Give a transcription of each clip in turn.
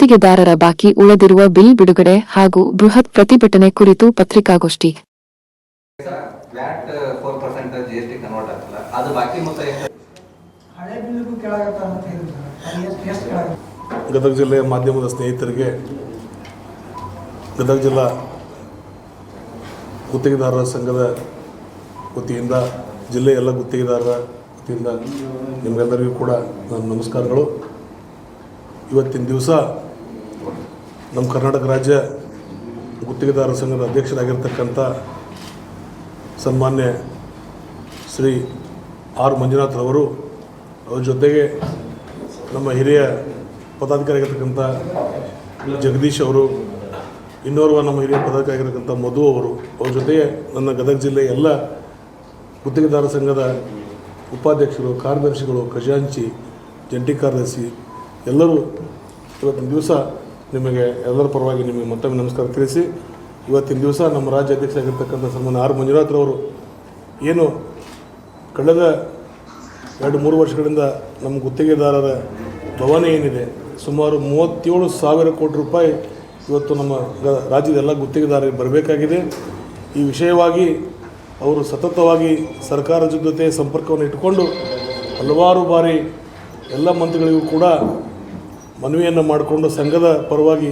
ಗುತ್ತಿಗೆದಾರರ ಬಾಕಿ ಉಳಿದಿರುವ ಬಿಲ್ ಬಿಡುಗಡೆ ಹಾಗೂ ಬೃಹತ್ ಪ್ರತಿಭಟನೆ ಕುರಿತು ಪತ್ರಿಕಾಗೋಷ್ಠಿ. ಗದಗ ಜಿಲ್ಲೆಯ ಮಾಧ್ಯಮದ ಸ್ನೇಹಿತರಿಗೆ ಗದಗ ಜಿಲ್ಲಾ ಗುತ್ತಿಗೆದಾರರ ಸಂಘದ ವತಿಯಿಂದ ಜಿಲ್ಲೆಯ ಎಲ್ಲ ಗುತ್ತಿಗೆದಾರರ ವತಿಯಿಂದ ನಿಮಗೆಲ್ಲರಿಗೂ ಕೂಡ ನನ್ನ ನಮಸ್ಕಾರಗಳು. ಇವತ್ತಿನ ದಿವಸ ನಮ್ಮ ಕರ್ನಾಟಕ ರಾಜ್ಯ ಗುತ್ತಿಗೆದಾರರ ಸಂಘದ ಅಧ್ಯಕ್ಷರಾಗಿರ್ತಕ್ಕಂಥ ಸನ್ಮಾನ್ಯ ಶ್ರೀ ಆರ್ ಮಂಜುನಾಥ್ರವರು, ಅವ್ರ ಜೊತೆಗೆ ನಮ್ಮ ಹಿರಿಯ ಪದಾಧಿಕಾರಿಯಾಗಿರ್ತಕ್ಕಂಥ ಜಗದೀಶ್ ಅವರು, ಇನ್ನೋರ್ವ ನಮ್ಮ ಹಿರಿಯ ಪದಾಧಿಕಾರಿಯಾಗಿರ್ತಕ್ಕಂಥ ಮಧು ಅವರು, ಅವ್ರ ಜೊತೆಗೆ ನನ್ನ ಗದಗ ಜಿಲ್ಲೆಯ ಎಲ್ಲ ಗುತ್ತಿಗೆದಾರ ಸಂಘದ ಉಪಾಧ್ಯಕ್ಷರು, ಕಾರ್ಯದರ್ಶಿಗಳು, ಖಜಾಂಚಿ, ಜಂಟಿ ಕಾರ್ಯದರ್ಶಿ ಎಲ್ಲರೂ ಇವತ್ತಿನ ದಿವಸ ನಿಮಗೆ ಎಲ್ಲರ ಪರವಾಗಿ ನಿಮಗೆ ಮತ್ತೊಮ್ಮೆ ನಮಸ್ಕಾರ ತಿಳಿಸಿ, ಇವತ್ತಿನ ದಿವಸ ನಮ್ಮ ರಾಜ್ಯ ಅಧ್ಯಕ್ಷರಾಗಿರ್ತಕ್ಕಂಥ ಸನ್ಮಾನ್ಯ ಆರ್ ಮಂಜುನಾಥ್ರವರು ಏನು ಕಳೆದ 2-3 ವರ್ಷಗಳಿಂದ ನಮ್ಮ ಗುತ್ತಿಗೆದಾರರ ಭವನ ಏನಿದೆ ಸುಮಾರು 37,000 ಕೋಟಿ ರೂಪಾಯಿ ಇವತ್ತು ನಮ್ಮ ರಾಜ್ಯದ ಎಲ್ಲ ಗುತ್ತಿಗೆದಾರರಿಗೆ ಬರಬೇಕಾಗಿದೆ. ಈ ವಿಷಯವಾಗಿ ಅವರು ಸತತವಾಗಿ ಸರ್ಕಾರದ ಜೊತೆ ಸಂಪರ್ಕವನ್ನು ಇಟ್ಟುಕೊಂಡು ಹಲವಾರು ಬಾರಿ ಎಲ್ಲ ಮಂತ್ರಿಗಳಿಗೂ ಕೂಡ ಮನವಿಯನ್ನು ಮಾಡಿಕೊಂಡು ಸಂಘದ ಪರವಾಗಿ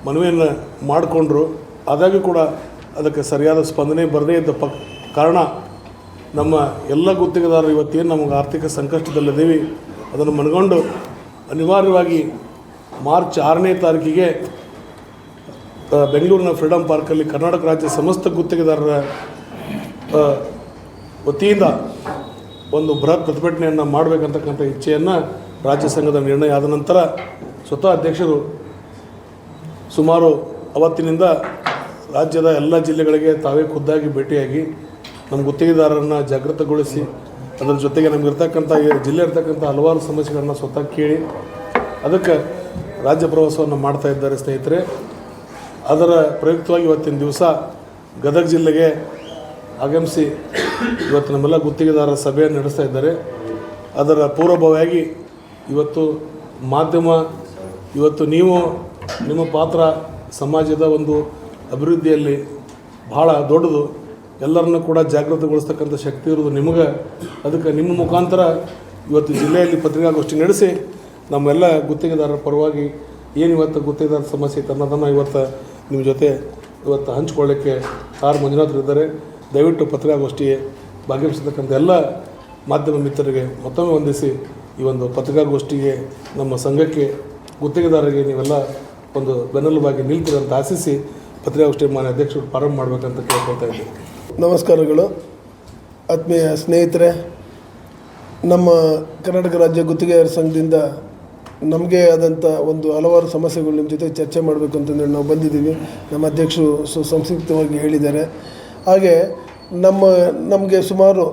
ಮನವಿಯನ್ನು ಮಾಡಿಕೊಂಡ್ರು. ಆದಾಗ್ಯೂ ಕೂಡ ಅದಕ್ಕೆ ಸರಿಯಾದ ಸ್ಪಂದನೆ ಬರದೇ ಇದ್ದ ಕಾರಣ ನಮ್ಮ ಎಲ್ಲ ಗುತ್ತಿಗೆದಾರರು ಇವತ್ತೇನು ನಮಗೆ ಆರ್ಥಿಕ ಸಂಕಷ್ಟದಲ್ಲಿದ್ದೀವಿ ಅದನ್ನು ಮನಗಂಡು ಅನಿವಾರ್ಯವಾಗಿ ಮಾರ್ಚ್ 6ನೇ ತಾರೀಕಿಗೆ ಬೆಂಗಳೂರಿನ ಫ್ರೀಡಮ್ ಪಾರ್ಕಲ್ಲಿ ಕರ್ನಾಟಕ ರಾಜ್ಯ ಸಮಸ್ತ ಗುತ್ತಿಗೆದಾರರ ವತಿಯಿಂದ ಒಂದು ಬೃಹತ್ ಪ್ರತಿಭಟನೆಯನ್ನು ಮಾಡಬೇಕಂತಕ್ಕಂಥ ಇಚ್ಛೆಯನ್ನು ರಾಜ್ಯ ಸಂಘದ ನಿರ್ಣಯ ಆದ ನಂತರ ಸ್ವತಃ ಅಧ್ಯಕ್ಷರು ಸುಮಾರು ಅವತ್ತಿನಿಂದ ರಾಜ್ಯದ ಎಲ್ಲ ಜಿಲ್ಲೆಗಳಿಗೆ ತಾವೇ ಖುದ್ದಾಗಿ ಭೇಟಿಯಾಗಿ ನಮ್ಮ ಗುತ್ತಿಗೆದಾರರನ್ನು ಜಾಗೃತಗೊಳಿಸಿ ಅದರ ಜೊತೆಗೆ ನಮಗಿರ್ತಕ್ಕಂಥ ಜಿಲ್ಲೆ ಇರ್ತಕ್ಕಂಥ ಹಲವಾರು ಸಮಸ್ಯೆಗಳನ್ನು ಸ್ವತಃ ಕೇಳಿ ಅದಕ್ಕೆ ರಾಜ್ಯ ಪ್ರವಾಸವನ್ನು ಮಾಡ್ತಾ ಇದ್ದಾರೆ ಸ್ನೇಹಿತರೆ. ಅದರ ಪ್ರಯುಕ್ತವಾಗಿ ಇವತ್ತಿನ ದಿವಸ ಗದಗ ಜಿಲ್ಲೆಗೆ ಆಗಮಿಸಿ ಇವತ್ತು ನಮ್ಮೆಲ್ಲ ಗುತ್ತಿಗೆದಾರರ ಸಭೆಯನ್ನು ನಡೆಸ್ತಾ ಇದ್ದಾರೆ. ಅದರ ಪೂರ್ವಭಾವಿಯಾಗಿ ಇವತ್ತು ಮಾಧ್ಯಮ, ಇವತ್ತು ನೀವು ನಿಮ್ಮ ಪಾತ್ರ ಸಮಾಜದ ಒಂದು ಅಭಿವೃದ್ಧಿಯಲ್ಲಿ ಭಾಳ ದೊಡ್ಡದು, ಎಲ್ಲರನ್ನೂ ಕೂಡ ಜಾಗೃತಗೊಳಿಸ್ತಕ್ಕಂಥ ಶಕ್ತಿ ಇರೋದು ನಿಮಗೆ. ಅದಕ್ಕೆ ನಿಮ್ಮ ಮುಖಾಂತರ ಇವತ್ತು ಜಿಲ್ಲೆಯಲ್ಲಿ ಪತ್ರಿಕಾಗೋಷ್ಠಿ ನಡೆಸಿ ನಮ್ಮೆಲ್ಲ ಗುತ್ತಿಗೆದಾರರ ಪರವಾಗಿ ಏನು ಇವತ್ತು ಗುತ್ತಿಗೆದಾರ ಸಮಸ್ಯೆ ಇತ್ತು ಅನ್ನೋದನ್ನು ಇವತ್ತು ನಿಮ್ಮ ಜೊತೆ ಇವತ್ತು ಹಂಚ್ಕೊಳ್ಳಿಕ್ಕೆ ಆರ್ ಮಂಜುನಾಥ್ರು ಇದ್ದಾರೆ. ದಯವಿಟ್ಟು ಪತ್ರಿಕಾಗೋಷ್ಠಿಗೆ ಭಾಗವಹಿಸತಕ್ಕಂಥ ಎಲ್ಲ ಮಾಧ್ಯಮ ಮಿತ್ರರಿಗೆ ಮತ್ತೊಮ್ಮೆ ವಂದಿಸಿ ಈ ಒಂದು ಪತ್ರಿಕಾಗೋಷ್ಠಿಗೆ ನಮ್ಮ ಸಂಘಕ್ಕೆ ಗುತ್ತಿಗೆದಾರರಿಗೆ ನೀವೆಲ್ಲ ಒಂದು ಬೆನ್ನೆಲುಬಾಗಿ ನಿಲ್ತೀರಂತ ಆಶಿಸಿ ಪತ್ರಿಕಾಗೋಷ್ಠಿ ಮಾನ್ಯ ಅಧ್ಯಕ್ಷರು ಪ್ರಾರಂಭ ಮಾಡಬೇಕಂತ ಕೇಳ್ಕೊಳ್ತಾ ಇದ್ದೀವಿ. ನಮಸ್ಕಾರಗಳು ಆತ್ಮೀಯ ಸ್ನೇಹಿತರೆ. ನಮ್ಮ ಕರ್ನಾಟಕ ರಾಜ್ಯ ಗುತ್ತಿಗೆದಾರರ ಸಂಘದಿಂದ ನಮಗೆ ಆದಂಥ ಒಂದು ಹಲವಾರು ಸಮಸ್ಯೆಗಳು ನಿಮ್ಮ ಜೊತೆ ಚರ್ಚೆ ಮಾಡಬೇಕು ಅಂತಂದೇಳಿ ನಾವು ಬಂದಿದ್ದೀವಿ. ನಮ್ಮ ಅಧ್ಯಕ್ಷರು ಸಂಕ್ಷಿಪ್ತವಾಗಿ ಹೇಳಿದ್ದಾರೆ. ಹಾಗೆ ನಮಗೆ ಸುಮಾರು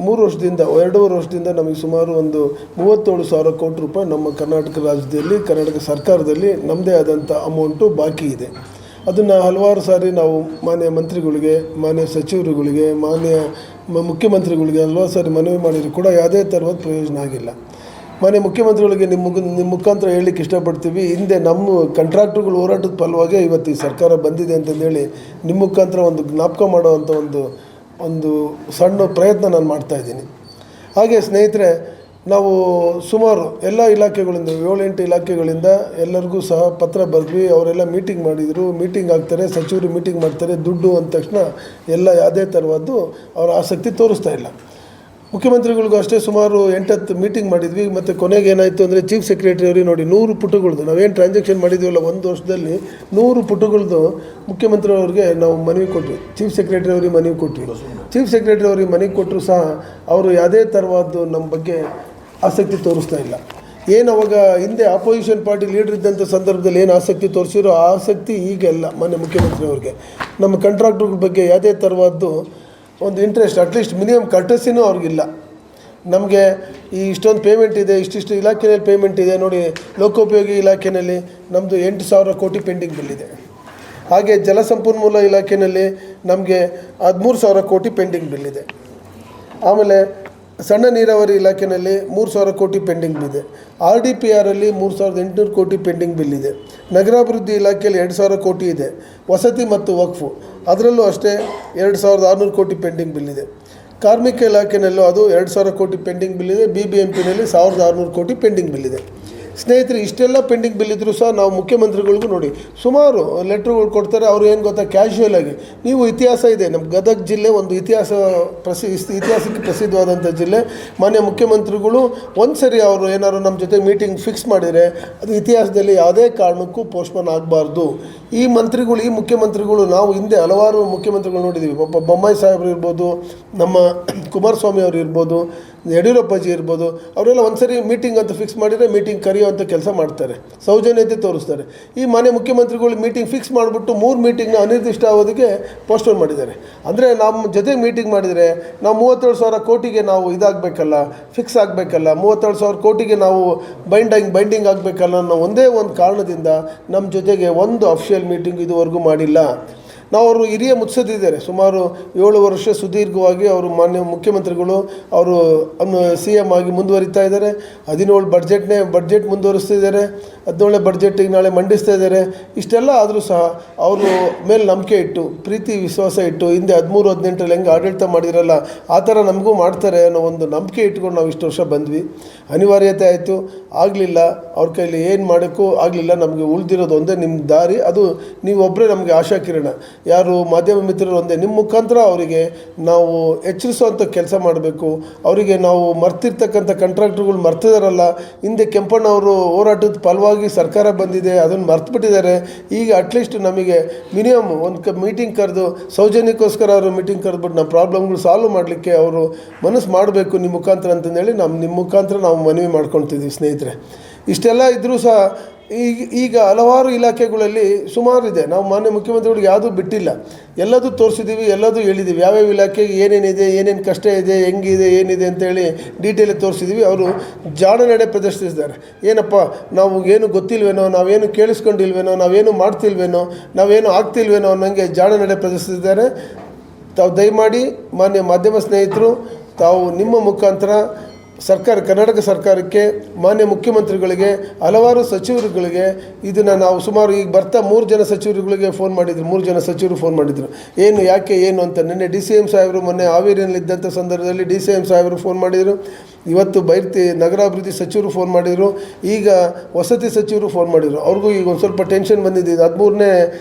3 ವರ್ಷದಿಂದ 2.5 ವರ್ಷದಿಂದ ನಮಗೆ ಸುಮಾರು ಒಂದು 37,000 ಕೋಟಿ ರೂಪಾಯಿ ನಮ್ಮ ಕರ್ನಾಟಕ ರಾಜ್ಯದಲ್ಲಿ ಕರ್ನಾಟಕ ಸರ್ಕಾರದಲ್ಲಿ ನಮ್ಮದೇ ಆದಂಥ ಅಮೌಂಟು ಬಾಕಿ ಇದೆ. ಅದನ್ನು ಹಲವಾರು ಸಾರಿ ನಾವು ಮಾನ್ಯ ಮಂತ್ರಿಗಳಿಗೆ, ಮಾನ್ಯ ಸಚಿವರುಗಳಿಗೆ, ಮಾನ್ಯ ಮುಖ್ಯಮಂತ್ರಿಗಳಿಗೆ ಹಲವಾರು ಸಾರಿ ಮನವಿ ಮಾಡಿದರೂ ಕೂಡ ಯಾವುದೇ ಥರದ ಪ್ರಯೋಜನ ಆಗಿಲ್ಲ. ಮಾನ್ಯ ಮುಖ್ಯಮಂತ್ರಿಗಳಿಗೆ ನಿಮ್ಮ ಮುಖಾಂತರ ಹೇಳಲಿಕ್ಕೆ ಇಷ್ಟಪಡ್ತೀವಿ, ಹಿಂದೆ ನಮ್ಮ ಕಾಂಟ್ರಾಕ್ಟ್ರುಗಳು ಹೋರಾಟದ ಫಲವಾಗಿ ಇವತ್ತು ಈ ಸರ್ಕಾರ ಬಂದಿದೆ ಅಂತಂದೇಳಿ ನಿಮ್ಮ ಮುಖಾಂತರ ಒಂದು ಜ್ಞಾಪಕ ಮಾಡುವಂಥ ಒಂದು ಸಣ್ಣ ಪ್ರಯತ್ನ ನಾನು ಮಾಡ್ತಾಯಿದ್ದೀನಿ. ಹಾಗೆ ಸ್ನೇಹಿತರೆ, ನಾವು ಸುಮಾರು ಎಲ್ಲ ಇಲಾಖೆಗಳಿಂದ 7-8 ಇಲಾಖೆಗಳಿಂದ ಎಲ್ಲರಿಗೂ ಸಹ ಪತ್ರ ಬರೆದ್ವಿ. ಅವರೆಲ್ಲ ಮೀಟಿಂಗ್ ಮಾಡಿದರು, ಮೀಟಿಂಗ್ ಆಗ್ತಾರೆ, ಸಚಿವರು ಮೀಟಿಂಗ್ ಮಾಡ್ತಾರೆ, ದುಡ್ಡು ಅಂದ ತಕ್ಷಣ ಎಲ್ಲ ಯಾವುದೇ ಥರದ್ದು ಅವರ ಆಸಕ್ತಿ ತೋರಿಸ್ತಾ ಇಲ್ಲ. ಮುಖ್ಯಮಂತ್ರಿಗಳಿಗೂ ಅಷ್ಟೇ ಸುಮಾರು 8-10 ಮೀಟಿಂಗ್ ಮಾಡಿದ್ವಿ. ಮತ್ತು ಕೊನೆಗೆ ಏನಾಯಿತು ಅಂದರೆ ಚೀಫ್ ಸೆಕ್ರೆಟರಿ ಅವ್ರಿಗೆ ನೋಡಿ 100 ಪುಟಗಳದ್ದು ನಾವೇನು ಟ್ರಾನ್ಸಾಕ್ಷನ್ ಮಾಡಿದ್ದೀವಲ್ಲ 1 ವರ್ಷದಲ್ಲಿ 100 ಪುಟಗಳದ್ದು ಮುಖ್ಯಮಂತ್ರಿಯವ್ರಿಗೆ ನಾವು ಮನವಿ ಕೊಟ್ವಿ, ಚೀಫ್ ಸೆಕ್ರೆಟರಿ ಅವ್ರಿಗೆ ಮನವಿ ಕೊಟ್ವಿ. ಚೀಫ್ ಸೆಕ್ರೆಟರಿ ಅವ್ರಿಗೆ ಮನವಿ ಕೊಟ್ಟರು ಸಹ ಅವರು ಯಾವುದೇ ಥರವಾದ್ದು ನಮ್ಮ ಬಗ್ಗೆ ಆಸಕ್ತಿ ತೋರಿಸ್ತಾ ಇಲ್ಲ. ಏನು ಅವಾಗ ಹಿಂದೆ ಆಪೋಸಿಷನ್ ಪಾರ್ಟಿ ಲೀಡರ್ ಇದ್ದಂಥ ಸಂದರ್ಭದಲ್ಲಿ ಏನು ಆಸಕ್ತಿ ತೋರಿಸಿರೋ ಆ ಆಸಕ್ತಿ ಈಗೆಲ್ಲ ಮಾನ್ಯ ಮುಖ್ಯಮಂತ್ರಿಯವ್ರಿಗೆ ನಮ್ಮ ಕಾಂಟ್ರಾಕ್ಟ್ರುಗಳ ಬಗ್ಗೆ ಯಾವುದೇ ಥರವಾದ್ದು ಒಂದು ಇಂಟ್ರೆಸ್ಟ್, ಅಟ್ಲೀಸ್ಟ್ ಮಿನಿಮಮ್ ಕರ್ಟಸಿನೂ ಅವ್ರಿಗಿಲ್ಲ. ನಮಗೆ ಈ ಇಷ್ಟೊಂದು ಪೇಮೆಂಟ್ ಇದೆ, ಇಷ್ಟಿಷ್ಟು ಇಲಾಖೆಯಲ್ಲಿ ಪೇಮೆಂಟ್ ಇದೆ ನೋಡಿ. ಲೋಕೋಪಯೋಗಿ ಇಲಾಖೆಯಲ್ಲಿ ನಮ್ಮದು 8,000 ಕೋಟಿ ಪೆಂಡಿಂಗ್ ಬಿಲ್ ಇದೆ. ಹಾಗೆ ಜಲಸಂಪನ್ಮೂಲ ಇಲಾಖೆಯಲ್ಲಿ ನಮಗೆ 13,000 ಕೋಟಿ ಪೆಂಡಿಂಗ್ ಬಿಲ್ ಇದೆ. ಆಮೇಲೆ ಸಣ್ಣ ನೀರಾವರಿ ಇಲಾಖೆಯಲ್ಲಿ 3,000 ಕೋಟಿ ಪೆಂಡಿಂಗ್ ಬಿಲ್ ಇದೆ. RDPR ಅಲ್ಲಿ 3,800 ಕೋಟಿ ಪೆಂಡಿಂಗ್ ಬಿಲ್ ಇದೆ. ನಗರಾಭಿವೃದ್ಧಿ ಇಲಾಖೆಯಲ್ಲಿ 2,000 ಕೋಟಿ ಇದೆ. ವಸತಿ ಮತ್ತು ವಕ್ಫು ಅದರಲ್ಲೂ ಅಷ್ಟೇ 2,600 ಕೋಟಿ ಪೆಂಡಿಂಗ್ ಬಿಲ್ ಇದೆ. ಕಾರ್ಮಿಕ ಇಲಾಖೆಯಲ್ಲೂ ಅದು 2,000 ಕೋಟಿ ಪೆಂಡಿಂಗ್ ಬಿಲ್ ಇದೆ. BBMPನಲ್ಲಿ 1,600 ಕೋಟಿ ಪೆಂಡಿಂಗ್ ಬಿಲ್ ಇದೆ. ಸ್ನೇಹಿತರೆ, ಇಷ್ಟೆಲ್ಲ ಪೆಂಡಿಂಗ್ ಬಿಲ್ ಇದ್ದರೂ ಸಹ ನಾವು ಮುಖ್ಯಮಂತ್ರಿಗಳಿಗೂ ನೋಡಿ ಸುಮಾರು ಲೆಟ್ರುಗಳು ಕೊಡ್ತಾರೆ. ಅವರು ಏನು ಗೊತ್ತಾ, ಕ್ಯಾಶುಯಲ್ ಆಗಿ ನೀವು ಇತಿಹಾಸ ಇದೆ, ನಮ್ಮ ಗದಗ ಜಿಲ್ಲೆ ಒಂದು ಇತಿಹಾಸಕ್ಕೆ ಪ್ರಸಿದ್ಧವಾದಂಥ ಜಿಲ್ಲೆ. ಮಾನ್ಯ ಮುಖ್ಯಮಂತ್ರಿಗಳು ಒಂದು ಸರಿ ಅವರು ಏನಾದ್ರು ನಮ್ಮ ಜೊತೆ ಮೀಟಿಂಗ್ ಫಿಕ್ಸ್ ಮಾಡಿದರೆ ಅದು ಇತಿಹಾಸದಲ್ಲಿ ಯಾವುದೇ ಕಾರಣಕ್ಕೂ ಪೋಸ್ಟ್ಪೋನ್ ಆಗಬಾರ್ದು. ಈ ಮುಖ್ಯಮಂತ್ರಿಗಳು ನಾವು ಹಿಂದೆ ಹಲವಾರು ಮುಖ್ಯಮಂತ್ರಿಗಳು ನೋಡಿದ್ದೀವಿ. ಒಬ್ಬ ಬೊಮ್ಮಾಯಿ ಸಾಹೇಬರು ಇರ್ಬೋದು, ನಮ್ಮ ಕುಮಾರಸ್ವಾಮಿ ಅವರು ಇರ್ಬೋದು, ಯಡಿಯೂರಪ್ಪಾಜಿ ಇರ್ಬೋದು. ಅವರೆಲ್ಲ ಒಂದ್ಸರಿ ಮೀಟಿಂಗ್ ಅಂತ ಫಿಕ್ಸ್ ಮಾಡಿದರೆ ಮೀಟಿಂಗ್ ಕರೆಯುವಂಥ ಕೆಲಸ ಮಾಡ್ತಾರೆ, ಸೌಜನ್ಯತೆ ತೋರಿಸ್ತಾರೆ. ಈ ಮನೆ ಮುಖ್ಯಮಂತ್ರಿಗಳು ಮೀಟಿಂಗ್ ಫಿಕ್ಸ್ ಮಾಡಿಬಿಟ್ಟು 3 ಮೀಟಿಂಗ್ನ ಅನಿರ್ದಿಷ್ಟ ಅವಧಿಗೆ ಪೋಸ್ಟ್ಪೋನ್ ಮಾಡಿದ್ದಾರೆ. ಅಂದರೆ ನಮ್ಮ ಜೊತೆಗೆ ಮೀಟಿಂಗ್ ಮಾಡಿದರೆ ನಾವು 37,000 ಕೋಟಿಗೆ ನಾವು ಇದಾಗಬೇಕಲ್ಲ, ಫಿಕ್ಸ್ ಆಗಬೇಕಲ್ಲ, 37,000 ಕೋಟಿಗೆ ನಾವು ಬೈಂಡಿಂಗ್ ಆಗಬೇಕಲ್ಲ ಅನ್ನೋ ಒಂದೇ ಒಂದು ಕಾರಣದಿಂದ ನಮ್ಮ ಜೊತೆಗೆ ಒಂದು ಅಫಿಷಿಯಲ್ ಮೀಟಿಂಗ್ ಇದುವರೆಗೂ ಮಾಡಿಲ್ಲ. ನಾವು ಅವರು ಹಿರಿಯ ಮುತ್ಸದ್ದಿದ್ದಾರೆ, ಸುಮಾರು 7 ವರ್ಷ ಸುದೀರ್ಘವಾಗಿ ಅವರು ಮಾನ್ಯ ಮುಖ್ಯಮಂತ್ರಿಗಳು ಅವರು CM ಆಗಿ ಮುಂದುವರಿತಾ ಇದ್ದಾರೆ. 17 ಬಡ್ಜೆಟ್ ಮುಂದುವರಿಸ್ತಿದ್ದಾರೆ. 17ನೇ ಬಡ್ಜೆಟ್ಟಿಗೆ ನಾಳೆ ಮಂಡಿಸ್ತಾ ಇದ್ದಾರೆ. ಇಷ್ಟೆಲ್ಲ ಆದರೂ ಸಹ ಅವರು ಮೇಲೆ ನಂಬಿಕೆ ಇಟ್ಟು, ಪ್ರೀತಿ ವಿಶ್ವಾಸ ಇಟ್ಟು, ಹಿಂದೆ 13-18ರಲ್ಲಿ ಹೆಂಗೆ ಆಡಳಿತ ಮಾಡಿರಲ್ಲ ಆ ಥರ ನಮಗೂ ಮಾಡ್ತಾರೆ ಅನ್ನೋ ಒಂದು ನಂಬಿಕೆ ಇಟ್ಕೊಂಡು ನಾವು ಇಷ್ಟು ವರ್ಷ ಬಂದ್ವಿ. ಅನಿವಾರ್ಯತೆ ಆಯಿತು, ಆಗಲಿಲ್ಲ, ಅವ್ರ ಕೈಲಿ ಏನು ಮಾಡೋಕ್ಕೂ ಆಗಲಿಲ್ಲ. ನಮಗೆ ಉಳಿದಿರೋದು ಒಂದೇ ನಿಮ್ಮ ದಾರಿ, ಅದು ನೀವೊಬ್ಬರೇ ನಮಗೆ ಆಶಾ ಕಿರಣ. ಯಾರು ಮಾಧ್ಯಮ ಮಿತ್ರರು ಒಂದೇ, ನಿಮ್ಮ ಮುಖಾಂತರ ಅವರಿಗೆ ನಾವು ಎಚ್ಚರಿಸುವಂಥ ಕೆಲಸ ಮಾಡಬೇಕು. ಅವರಿಗೆ ನಾವು ಮರ್ತಿರ್ತಕ್ಕಂಥ ಕಾಂಟ್ರಾಕ್ಟ್ರುಗಳು ಮರ್ತಿದಾರಲ್ಲ, ಹಿಂದೆ ಕೆಂಪಣ್ಣವರು ಹೋರಾಟದ ಫಲವಾಗಿ ಸರ್ಕಾರ ಬಂದಿದೆ, ಅದನ್ನು ಮರ್ತುಬಿಟ್ಟಿದ್ದಾರೆ. ಈಗ ಅಟ್ಲೀಸ್ಟ್ ನಮಗೆ ಮಿನಿಮಮ್ ಒಂದು ಮೀಟಿಂಗ್ ಕರೆದು ಸೌಜನ್ಯಕ್ಕೋಸ್ಕರ ಅವರು ಮೀಟಿಂಗ್ ಕರೆದ್ಬಿಟ್ಟು ನಮ್ಮ ಪ್ರಾಬ್ಲಮ್ಗಳು ಸಾಲ್ವ್ ಮಾಡಲಿಕ್ಕೆ ಅವರು ಮನಸ್ಸು ಮಾಡಬೇಕು ನಿಮ್ಮ ಮುಖಾಂತರ ಅಂತಂದೇಳಿ ನಿಮ್ಮ ಮುಖಾಂತರ ನಾವು ಮನವಿ ಮಾಡ್ಕೊಳ್ತಿದ್ದೀವಿ. ಸ್ನೇಹಿತರೆ, ಇಷ್ಟೆಲ್ಲ ಇದ್ದರೂ ಸಹ ಈಗ ಹಲವಾರು ಇಲಾಖೆಗಳಲ್ಲಿ ಸುಮಾರಿದೆ. ನಾವು ಮಾನ್ಯ ಮುಖ್ಯಮಂತ್ರಿಗಳಿಗೆ ಯಾವುದೂ ಬಿಟ್ಟಿಲ್ಲ, ಎಲ್ಲದೂ ತೋರಿಸಿದ್ದೀವಿ, ಎಲ್ಲದೂ ಹೇಳಿದ್ದೀವಿ. ಯಾವ್ಯಾವ ಇಲಾಖೆಗೆ ಏನೇನಿದೆ, ಏನೇನು ಕಷ್ಟ ಇದೆ, ಹೆಂಗಿದೆ, ಏನಿದೆ ಅಂತೇಳಿ ಡೀಟೇಲಾಗಿ ತೋರಿಸಿದ್ದೀವಿ. ಅವರು ಜಾಣ ನಡೆ ಪ್ರದರ್ಶಿಸಿದ್ದಾರೆ. ಏನಪ್ಪ ನಾವು ಏನು ಗೊತ್ತಿಲ್ವೇನೋ, ನಾವೇನು ಕೇಳಿಸ್ಕೊಂಡಿಲ್ವೇನೋ, ನಾವೇನು ಮಾಡ್ತಿಲ್ವೇನೋ, ನಾವೇನು ಆಗ್ತಿಲ್ವೇನೋ ಅನ್ನೋಂಗೆ ಜಾಣ ನಡೆ ಪ್ರದರ್ಶಿಸಿದ್ದಾರೆ. ತಾವು ದಯಮಾಡಿ ಮಾನ್ಯ ಮಾಧ್ಯಮ ಸ್ನೇಹಿತರು, ತಾವು ನಿಮ್ಮ ಮುಖಾಂತರ ಕರ್ನಾಟಕ ಸರ್ಕಾರಕ್ಕೆ, ಮಾನ್ಯ ಮುಖ್ಯಮಂತ್ರಿಗಳಿಗೆ, ಹಲವಾರು ಸಚಿವರುಗಳಿಗೆ ಇದನ್ನು ನಾವು ಸುಮಾರು ಈಗ ಬರ್ತಾ 3 ಜನ ಸಚಿವರುಗಳಿಗೆ ಫೋನ್ ಮಾಡಿದ್ರು. 3 ಜನ ಸಚಿವರು ಫೋನ್ ಮಾಡಿದರು, ಏನು ಯಾಕೆ ಏನು ಅಂತ. ನಿನ್ನೆ DCM ಸಾಹೇಬರು ಮೊನ್ನೆ ಹಾವೇರಿಯಲ್ಲಿದ್ದಂಥ ಸಂದರ್ಭದಲ್ಲಿ DCM ಸಾಹೇಬರು ಫೋನ್ ಮಾಡಿದರು. ಇವತ್ತು ನಗರಾಭಿವೃದ್ಧಿ ಸಚಿವರು ಫೋನ್ ಮಾಡಿದರು. ಈಗ ವಸತಿ ಸಚಿವರು ಫೋನ್ ಮಾಡಿದರು. ಅವ್ರಿಗೂ ಈಗ ಒಂದು ಸ್ವಲ್ಪ ಟೆನ್ಷನ್ ಬಂದಿದೆ. 13ನೇ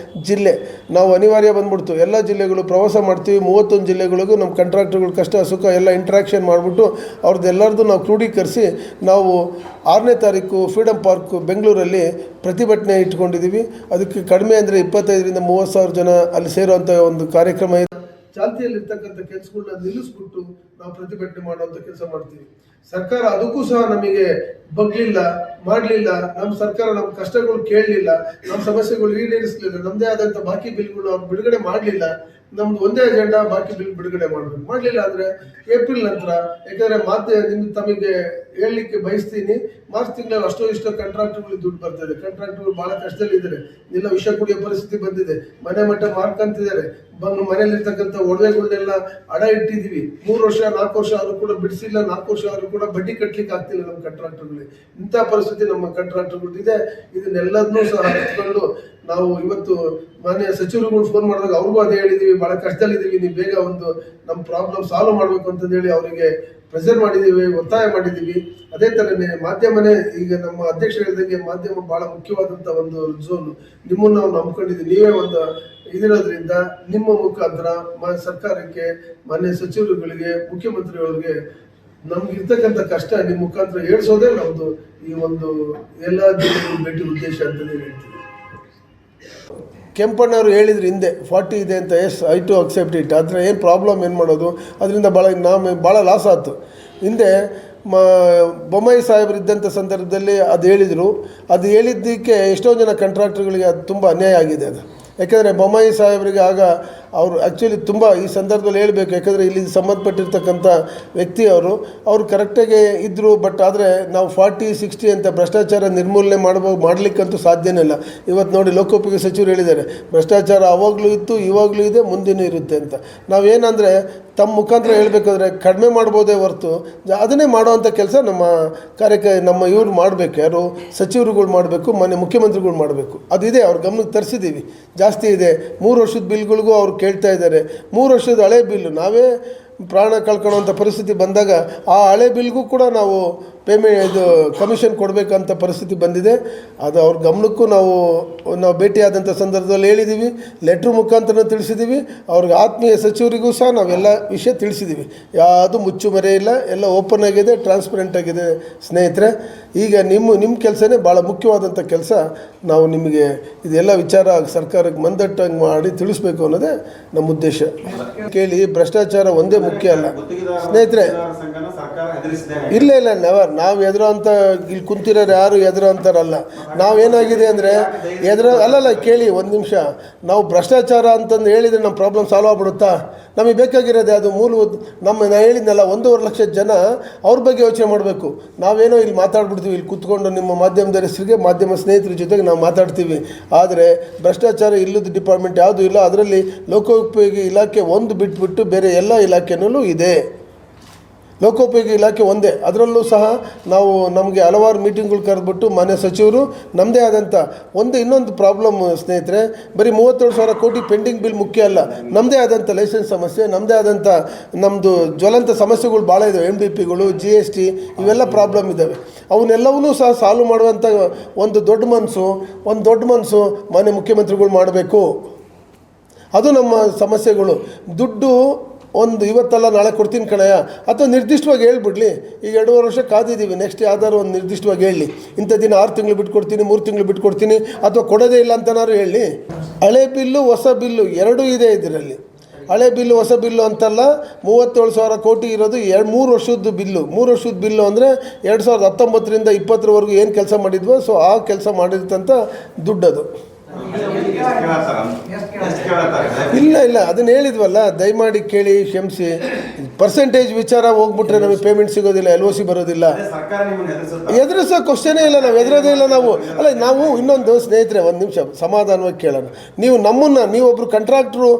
ಜಿಲ್ಲೆ ನಾವು ಅನಿವಾರ್ಯ ಬಂದ್ಬಿಡ್ತು. ಎಲ್ಲ ಜಿಲ್ಲೆಗಳು ಪ್ರವಾಸ ಮಾಡ್ತೀವಿ. 31 ಜಿಲ್ಲೆಗಳಿಗೂ ನಮ್ಮ ಕಾಂಟ್ರಾಕ್ಟರ್ಗಳ ಕಷ್ಟ ಸುಖ ಎಲ್ಲ ಇಂಟ್ರಾಕ್ಷನ್ ಮಾಡಿಬಿಟ್ಟು ಅವ್ರದ್ದೆಲ್ಲರದ್ದು ನಾವು ಕ್ರೋಢೀಕರಿಸಿ ನಾವು 6ನೇ ತಾರೀಕು ಫ್ರೀಡಮ್ ಪಾರ್ಕ್ ಬೆಂಗಳೂರಲ್ಲಿ ಪ್ರತಿಭಟನೆ ಇಟ್ಕೊಂಡಿದ್ದೀವಿ. ಅದಕ್ಕೆ ಕಡಿಮೆ ಅಂದರೆ 25,000 ರಿಂದ 30,000 ಜನ ಅಲ್ಲಿ ಸೇರುವಂಥ ಒಂದು ಕಾರ್ಯಕ್ರಮ ಇದೆ. ಚಾಲ್ತಿಯಲ್ಲಿರ್ತಕ್ಕಂಥ ಕೆಲಸಗಳನ್ನ ನಿಲ್ಲಿಸ್ಬಿಟ್ಟು ನಾವು ಪ್ರತಿಭಟನೆ ಮಾಡುವಂಥ ಕೆಲಸ ಮಾಡ್ತೀವಿ. ಸರ್ಕಾರ ಅದಕ್ಕೂ ಸಹ ನಮಗೆ ಮಾಡಲಿಲ್ಲ. ನಮ್ಮ ಸರ್ಕಾರ ನಮ್ಮ ಕಷ್ಟಗಳು ಕೇಳಲಿಲ್ಲ, ನಮ್ಮ ಸಮಸ್ಯೆಗಳು ಈಡೇರಿಸಲಿಲ್ಲ, ನಮ್ಮದೇ ಆದಂಥ ಬಾಕಿ ಬಿಲ್ಗಳು ಅವ್ರು ಬಿಡುಗಡೆ ಮಾಡಲಿಲ್ಲ. ನಮ್ದು ಒಂದೇ ಅಜೆಂಡಾ, ಬಾಕಿ ಬಿಲ್ ಬಿಡುಗಡೆ ಮಾಡಲಿಲ್ಲ ಅಂದರೆ ಏಪ್ರಿಲ್ ನಂತರ, ಯಾಕಂದರೆ ತಮಗೆ ಹೇಳಲಿಕ್ಕೆ ಬಯಸ್ತೀನಿ, ಮಾರ್ಚ್ ತಿಂಗಳಲ್ಲಿ ಅಷ್ಟೋ ಕಾಂಟ್ರಾಕ್ಟರ್ಗಳಿಗೆ ದುಡ್ಡು ಬರ್ತದೆ. ಕಾಂಟ್ರಾಕ್ಟರ್ಗಳು ಭಾಳ ಕಷ್ಟದಲ್ಲಿದ್ದಾರೆ. ಎಲ್ಲ ವಿಷ ಕುಡಿಯೋ ಪರಿಸ್ಥಿತಿ ಬಂದಿದೆ. ಮನೆ ಮಟ್ಟ ಮಾರ್ಕಂತಿದ್ದಾರೆ. ಮನೆಯಲ್ಲಿರ್ತಕ್ಕಂಥ ಒಡವೆಗಳನ್ನೆಲ್ಲ ಅಡ ಇಟ್ಟಿದ್ದೀವಿ. 3 ವರ್ಷ 4 ವರ್ಷ ಆದರೂ ಕೂಡ ಬಿಡಿಸಿಲ್ಲ. 4 ವರ್ಷ ಆದರೂ ಕೂಡ ಬಡ್ಡಿ ಕಟ್ಟಲಿಕ್ಕೆ ಆಗ್ತಿಲ್ಲ ನಮ್ಮ ಕಾಂಟ್ರಾಕ್ಟರ್ಗಳಿಗೆ. ಇಂಥ ಪರಿಸ್ಥಿತಿ ನಮ್ಮ ಕಾಂಟ್ರಾಕ್ಟರ್ಗಳಿದೆ. ಇದನ್ನೆಲ್ಲದನ್ನೂ ಸಹ ಹಚ್ಕೊಂಡು ನಾವು ಇವತ್ತು ಮಾನ್ಯ ಸಚಿವರುಗಳು ಫೋನ್ ಮಾಡಿದಾಗ ಅವ್ರಿಗೂ ಅದೇ ಹೇಳಿದ್ದೀವಿ, ಭಾಳ ಕಷ್ಟದಲ್ಲಿದ್ದೀವಿ, ನೀವು ಬೇಗ ಒಂದು ನಮ್ಮ ಪ್ರಾಬ್ಲಮ್ ಸಾಲ್ವ್ ಮಾಡಬೇಕು ಅಂತಂದೇಳಿ ಅವರಿಗೆ ಪ್ರೆಷರ್ ಮಾಡಿದ್ದೀವಿ, ಒತ್ತಾಯ ಮಾಡಿದ್ದೀವಿ. ಅದೇ ಥರನೇ ಮಾಧ್ಯಮನೇ, ಈಗ ನಮ್ಮ ಅಧ್ಯಕ್ಷರು ಹೇಳಿದಂಗೆ ಮಾಧ್ಯಮ ಭಾಳ ಮುಖ್ಯವಾದಂಥ ಒಂದು ಝೋನು. ನಿಮ್ಮನ್ನು ನಾವು ನಂಬ್ಕೊಂಡಿದ್ದೀವಿ. ನೀವೇ ಒಂದು ಇದಿರೋದ್ರಿಂದ ನಿಮ್ಮ ಮುಖಾಂತರ ಸರ್ಕಾರಕ್ಕೆ, ಮಾನ್ಯ ಸಚಿವರುಗಳಿಗೆ, ಮುಖ್ಯಮಂತ್ರಿಗಳಿಗೆ ನಮ್ಗಿರ್ತಕ್ಕಂಥ ಕಷ್ಟ ನಿಮ್ಮ ಮುಖಾಂತರ ಹೇಳ್ಸೋದೇ ನಮ್ಮದು ಈ ಒಂದು ಎಲ್ಲ ಜಿಲ್ಲೆಗಳು ಭೇಟಿ ಉದ್ದೇಶ ಅಂತಲೇ ಹೇಳ್ತೀವಿ. ಕೆಂಪಣ್ಣವರು ಹೇಳಿದ್ರು ಹಿಂದೆ 40 ಇದೆ ಅಂತ. I to accept it. ಆದರೆ ಏನು ಪ್ರಾಬ್ಲಮ್ ಏನು ಮಾಡೋದು, ಅದರಿಂದ ಭಾಳ ಲಾಸ್ ಆಯ್ತು. ಹಿಂದೆ ಬೊಮ್ಮಾಯಿ ಸಾಹೇಬರು ಇದ್ದಂಥ ಸಂದರ್ಭದಲ್ಲಿ ಅದು ಹೇಳಿದರು. ಅದು ಹೇಳಿದ್ದಕ್ಕೆ ಎಷ್ಟೋ ಜನ ಕಾಂಟ್ರಾಕ್ಟರ್ಗಳಿಗೆ ಅದು ತುಂಬ ಅನ್ಯಾಯ ಆಗಿದೆ. ಅದು ಯಾಕೆಂದರೆ ಬೊಮ್ಮಾಯಿ ಸಾಹೇಬರಿಗೆ ಆಗ ಅವರು ಆ್ಯಕ್ಚುಲಿ ತುಂಬ ಈ ಸಂದರ್ಭದಲ್ಲಿ ಹೇಳಬೇಕು, ಯಾಕಂದರೆ ಇಲ್ಲಿ ಸಂಬಂಧಪಟ್ಟಿರ್ತಕ್ಕಂಥ ವ್ಯಕ್ತಿ ಅವರು ಕರೆಕ್ಟಾಗಿ ಇದ್ದರು. ಬಟ್ ಆದರೆ ನಾವು 40-60 ಅಂತ ಭ್ರಷ್ಟಾಚಾರ ನಿರ್ಮೂಲನೆ ಮಾಡಲಿಕ್ಕಂತೂ ಸಾಧ್ಯನೇ ಇಲ್ಲ. ಇವತ್ತು ನೋಡಿ ಲೋಕೋಪಯೋಗಿ ಸಚಿವರು ಹೇಳಿದ್ದಾರೆ, ಭ್ರಷ್ಟಾಚಾರ ಅವಾಗಲೂ ಇತ್ತು, ಇವಾಗಲೂ ಇದೆ, ಮುಂದೆನೂ ಇರುತ್ತೆ ಅಂತ. ನಾವೇನಂದರೆ ತಮ್ಮ ಮುಖಾಂತರ ಹೇಳಬೇಕಾದ್ರೆ ಕಡಿಮೆ ಮಾಡ್ಬೋದೇ ಹೊರತು ಅದನ್ನೇ ಮಾಡೋವಂಥ ಕೆಲಸ ನಮ್ಮ ಇವ್ರು ಮಾಡಬೇಕು, ಯಾರು ಸಚಿವರುಗಳು ಮಾಡಬೇಕು, ಮಾನ್ಯ ಮುಖ್ಯಮಂತ್ರಿಗಳು ಮಾಡಬೇಕು. ಅದಿದೆ, ಅವ್ರ ಗಮನಕ್ಕೆ ತರಿಸಿದ್ದೀವಿ. ಜಾಸ್ತಿ ಇದೆ. 3 ವರ್ಷದ ಬಿಲ್ಗಳಿಗೂ ಅವ್ರು ಕೇಳ್ತಾ ಇದ್ದಾರೆ. 3 ವರ್ಷದ ಹಳೆ ಬಿಲ್ಲು ನಾವೇ ಪ್ರಾಣ ಕಳ್ಕೊಳ್ಳೋವಂಥ ಪರಿಸ್ಥಿತಿ ಬಂದಾಗ ಆ ಹಳೆ ಬಿಲ್ಗೂ ಕೂಡ ನಾವು ಕಮಿಷನ್ ಕೊಡಬೇಕಂತ ಪರಿಸ್ಥಿತಿ ಬಂದಿದೆ. ಅದು ಅವ್ರ ಗಮನಕ್ಕೂ ನಾವು ಭೇಟಿಯಾದಂಥ ಸಂದರ್ಭದಲ್ಲಿ ಹೇಳಿದ್ದೀವಿ, ಲೆಟ್ರ್ ಮುಖಾಂತರ ತಿಳಿಸಿದ್ದೀವಿ. ಅವ್ರಿಗೆ ಆತ್ಮೀಯ ಸಚಿವರಿಗೂ ಸಹ ನಾವೆಲ್ಲ ವಿಷಯ ತಿಳಿಸಿದ್ದೀವಿ. ಯಾವುದು ಮುಚ್ಚುಮರೆ ಇಲ್ಲ, ಎಲ್ಲ ಓಪನ್ ಆಗಿದೆ, ಟ್ರಾನ್ಸ್ಪರೆಂಟ್ ಆಗಿದೆ ಸ್ನೇಹಿತರೆ. ಈಗ ನಿಮ್ಮ ಕೆಲಸನೇ ಭಾಳ ಮುಖ್ಯವಾದಂಥ ಕೆಲಸ. ನಾವು ನಿಮಗೆ ಇದೆಲ್ಲ ವಿಚಾರ ಸರ್ಕಾರಕ್ಕೆ ಮಂದಟ್ಟಂಗೆ ಮಾಡಿ ತಿಳಿಸ್ಬೇಕು ಅನ್ನೋದೇ ನಮ್ಮ ಉದ್ದೇಶ. ಕೇಳಿ, ಭ್ರಷ್ಟಾಚಾರ ಒಂದೇ ಮುಖ್ಯ ಅಲ್ಲ ಸ್ನೇಹಿತರೆ. ಇಲ್ಲ ನೆವರ್. ನಾವು ಎದುರು ಅಂತ ಇಲ್ಲಿ ಕುಂತಿರೋರು ಯಾರು ಎದುರು ಅಂತಾರಲ್ಲ. ನಾವೇನಾಗಿದೆ ಅಂದರೆ ಅಲ್ಲಲ್ಲ ಕೇಳಿ ಒಂದು ನಿಮಿಷ. ನಾವು ಭ್ರಷ್ಟಾಚಾರ ಅಂತಂದು ಹೇಳಿದರೆ ನಮ್ಮ ಪ್ರಾಬ್ಲಮ್ ಸಾಲ್ವ್ ಆಗ್ಬಿಡುತ್ತಾ? ನಮಗೆ ಬೇಕಾಗಿರೋದು ಅದು ನಾನು ಹೇಳಿದ್ನಲ್ಲ, 1.5 ಲಕ್ಷ ಜನ ಅವ್ರ ಬಗ್ಗೆ ಯೋಚನೆ ಮಾಡಬೇಕು. ನಾವೇನೋ ಇಲ್ಲಿ ಮಾತಾಡ್ಬಿಡ್ತೀವಿ, ಇಲ್ಲಿ ಕೂತ್ಕೊಂಡು ನಿಮ್ಮ ಮಾಧ್ಯಮದ ಹೆಸರಿಗೆ ಮಾಧ್ಯಮ ಸ್ನೇಹಿತರ ಜೊತೆಗೆ ನಾವು ಮಾತಾಡ್ತೀವಿ. ಆದರೆ ಭ್ರಷ್ಟಾಚಾರ ಇಲ್ಲದ ಡಿಪಾರ್ಟ್ಮೆಂಟ್ ಯಾವುದೂ ಇಲ್ಲ. ಅದರಲ್ಲಿ ಲೋಕೋಪಯೋಗಿ ಇಲಾಖೆ ಒಂದು ಬಿಟ್ಬಿಟ್ಟು ಬೇರೆ ಎಲ್ಲ ಇಲಾಖೆನಲ್ಲೂ ಇದೆ. ಲೋಕೋಪಯೋಗಿ ಇಲಾಖೆ ಒಂದೇ. ಅದರಲ್ಲೂ ಸಹ ನಾವು ನಮಗೆ ಹಲವಾರು ಮೀಟಿಂಗ್ಗಳು ಕರೆದ್ಬಿಟ್ಟು ಮಾನ್ಯ ಸಚಿವರು ನಮ್ಮದೇ ಆದಂಥ ಇನ್ನೊಂದು ಪ್ರಾಬ್ಲಮ್ ಸ್ನೇಹಿತರೆ, ಬರೀ 37,000 ಕೋಟಿ ಪೆಂಡಿಂಗ್ ಬಿಲ್ ಮುಖ್ಯ ಅಲ್ಲ. ನಮ್ಮದೇ ಆದಂಥ ಲೈಸೆನ್ಸ್ ಸಮಸ್ಯೆ, ನಮ್ಮದೇ ಆದಂಥ ನಮ್ಮದು ಜ್ವಲಂತ ಸಮಸ್ಯೆಗಳು ಭಾಳ ಇದ್ದಾವೆ. MDPಗಳು, GST ಇವೆಲ್ಲ ಪ್ರಾಬ್ಲಮ್ ಇದ್ದಾವೆ. ಅವನ್ನೆಲ್ಲವನ್ನೂ ಸಹ ಸಾಲ್ವ್ ಮಾಡುವಂಥ ಒಂದು ದೊಡ್ಡ ಮನಸ್ಸು ಮಾನ್ಯ ಮುಖ್ಯಮಂತ್ರಿಗಳು ಮಾಡಬೇಕು. ಅದು ನಮ್ಮ ಸಮಸ್ಯೆಗಳು. ದುಡ್ಡು ಇವತ್ತಲ್ಲ ನಾಳೆ ಕೊಡ್ತೀನಿ ಕಣಯ್ಯ, ಅಥವಾ ನಿರ್ದಿಷ್ಟವಾಗಿ ಹೇಳ್ಬಿಡ್ಲಿ. ಈಗ 2.5 ವರ್ಷ ಕಾದಿದ್ದೀವಿ. ನೆಕ್ಸ್ಟ್ ಯಾವ್ದಾದ್ರು ಒಂದು ನಿರ್ದಿಷ್ಟವಾಗಿ ಹೇಳಿ, ಇಂಥ ದಿನ 6 ತಿಂಗಳು ಬಿಟ್ಕೊಡ್ತೀನಿ, 3 ತಿಂಗಳು ಬಿಟ್ಕೊಡ್ತೀನಿ, ಅಥವಾ ಕೊಡೋದೇ ಇಲ್ಲ ಅಂತನಾದ್ರು ಹೇಳಿ. ಹಳೆ ಬಿಲ್ಲು ಹೊಸ ಬಿಲ್ಲು ಎರಡೂ ಇದೆ ಇದರಲ್ಲಿ. ಹಳೆ ಬಿಲ್ಲು ಹೊಸ ಬಿಲ್ಲು ಅಂತಲ್ಲ. 37,000 ಕೋಟಿ ಇರೋದು 3 ವರ್ಷದ ಬಿಲ್ಲು. 3 ವರ್ಷದ ಬಿಲ್ಲು ಅಂದರೆ 2019ರಿಂದ 2020ವರೆಗೂ ಏನು ಕೆಲಸ ಮಾಡಿದ್ವೋ ಸೊ ಆ ಕೆಲಸ ಮಾಡಿದಂಥ ದುಡ್ಡದು. ಇಲ್ಲ ಅದನ್ನ ಹೇಳಿದ್ವಲ್ಲ, ದಯಮಾಡಿ ಕೇಳಿ, ಕ್ಷಮಿಸಿ. ಪರ್ಸೆಂಟೇಜ್ ವಿಚಾರ ಹೋಗ್ಬಿಟ್ರೆ ನಮಗೆ ಪೇಮೆಂಟ್ ಸಿಗೋದಿಲ್ಲ, LOC ಬರೋದಿಲ್ಲ. ಎದುರಿಸೋ ಕ್ವಶನೇ ಇಲ್ಲ, ನಾವು ಎದುರೋದೇ ಇಲ್ಲ. ನಾವು ಇನ್ನೊಂದು ಸ್ನೇಹಿತರೆ, ಒಂದು ನಿಮಿಷ ಸಮಾಧಾನವಾಗಿ ಕೇಳೋಣ. ನೀವೊಬ್ಬರು ಕಂಟ್ರಾಕ್ಟ್ರು,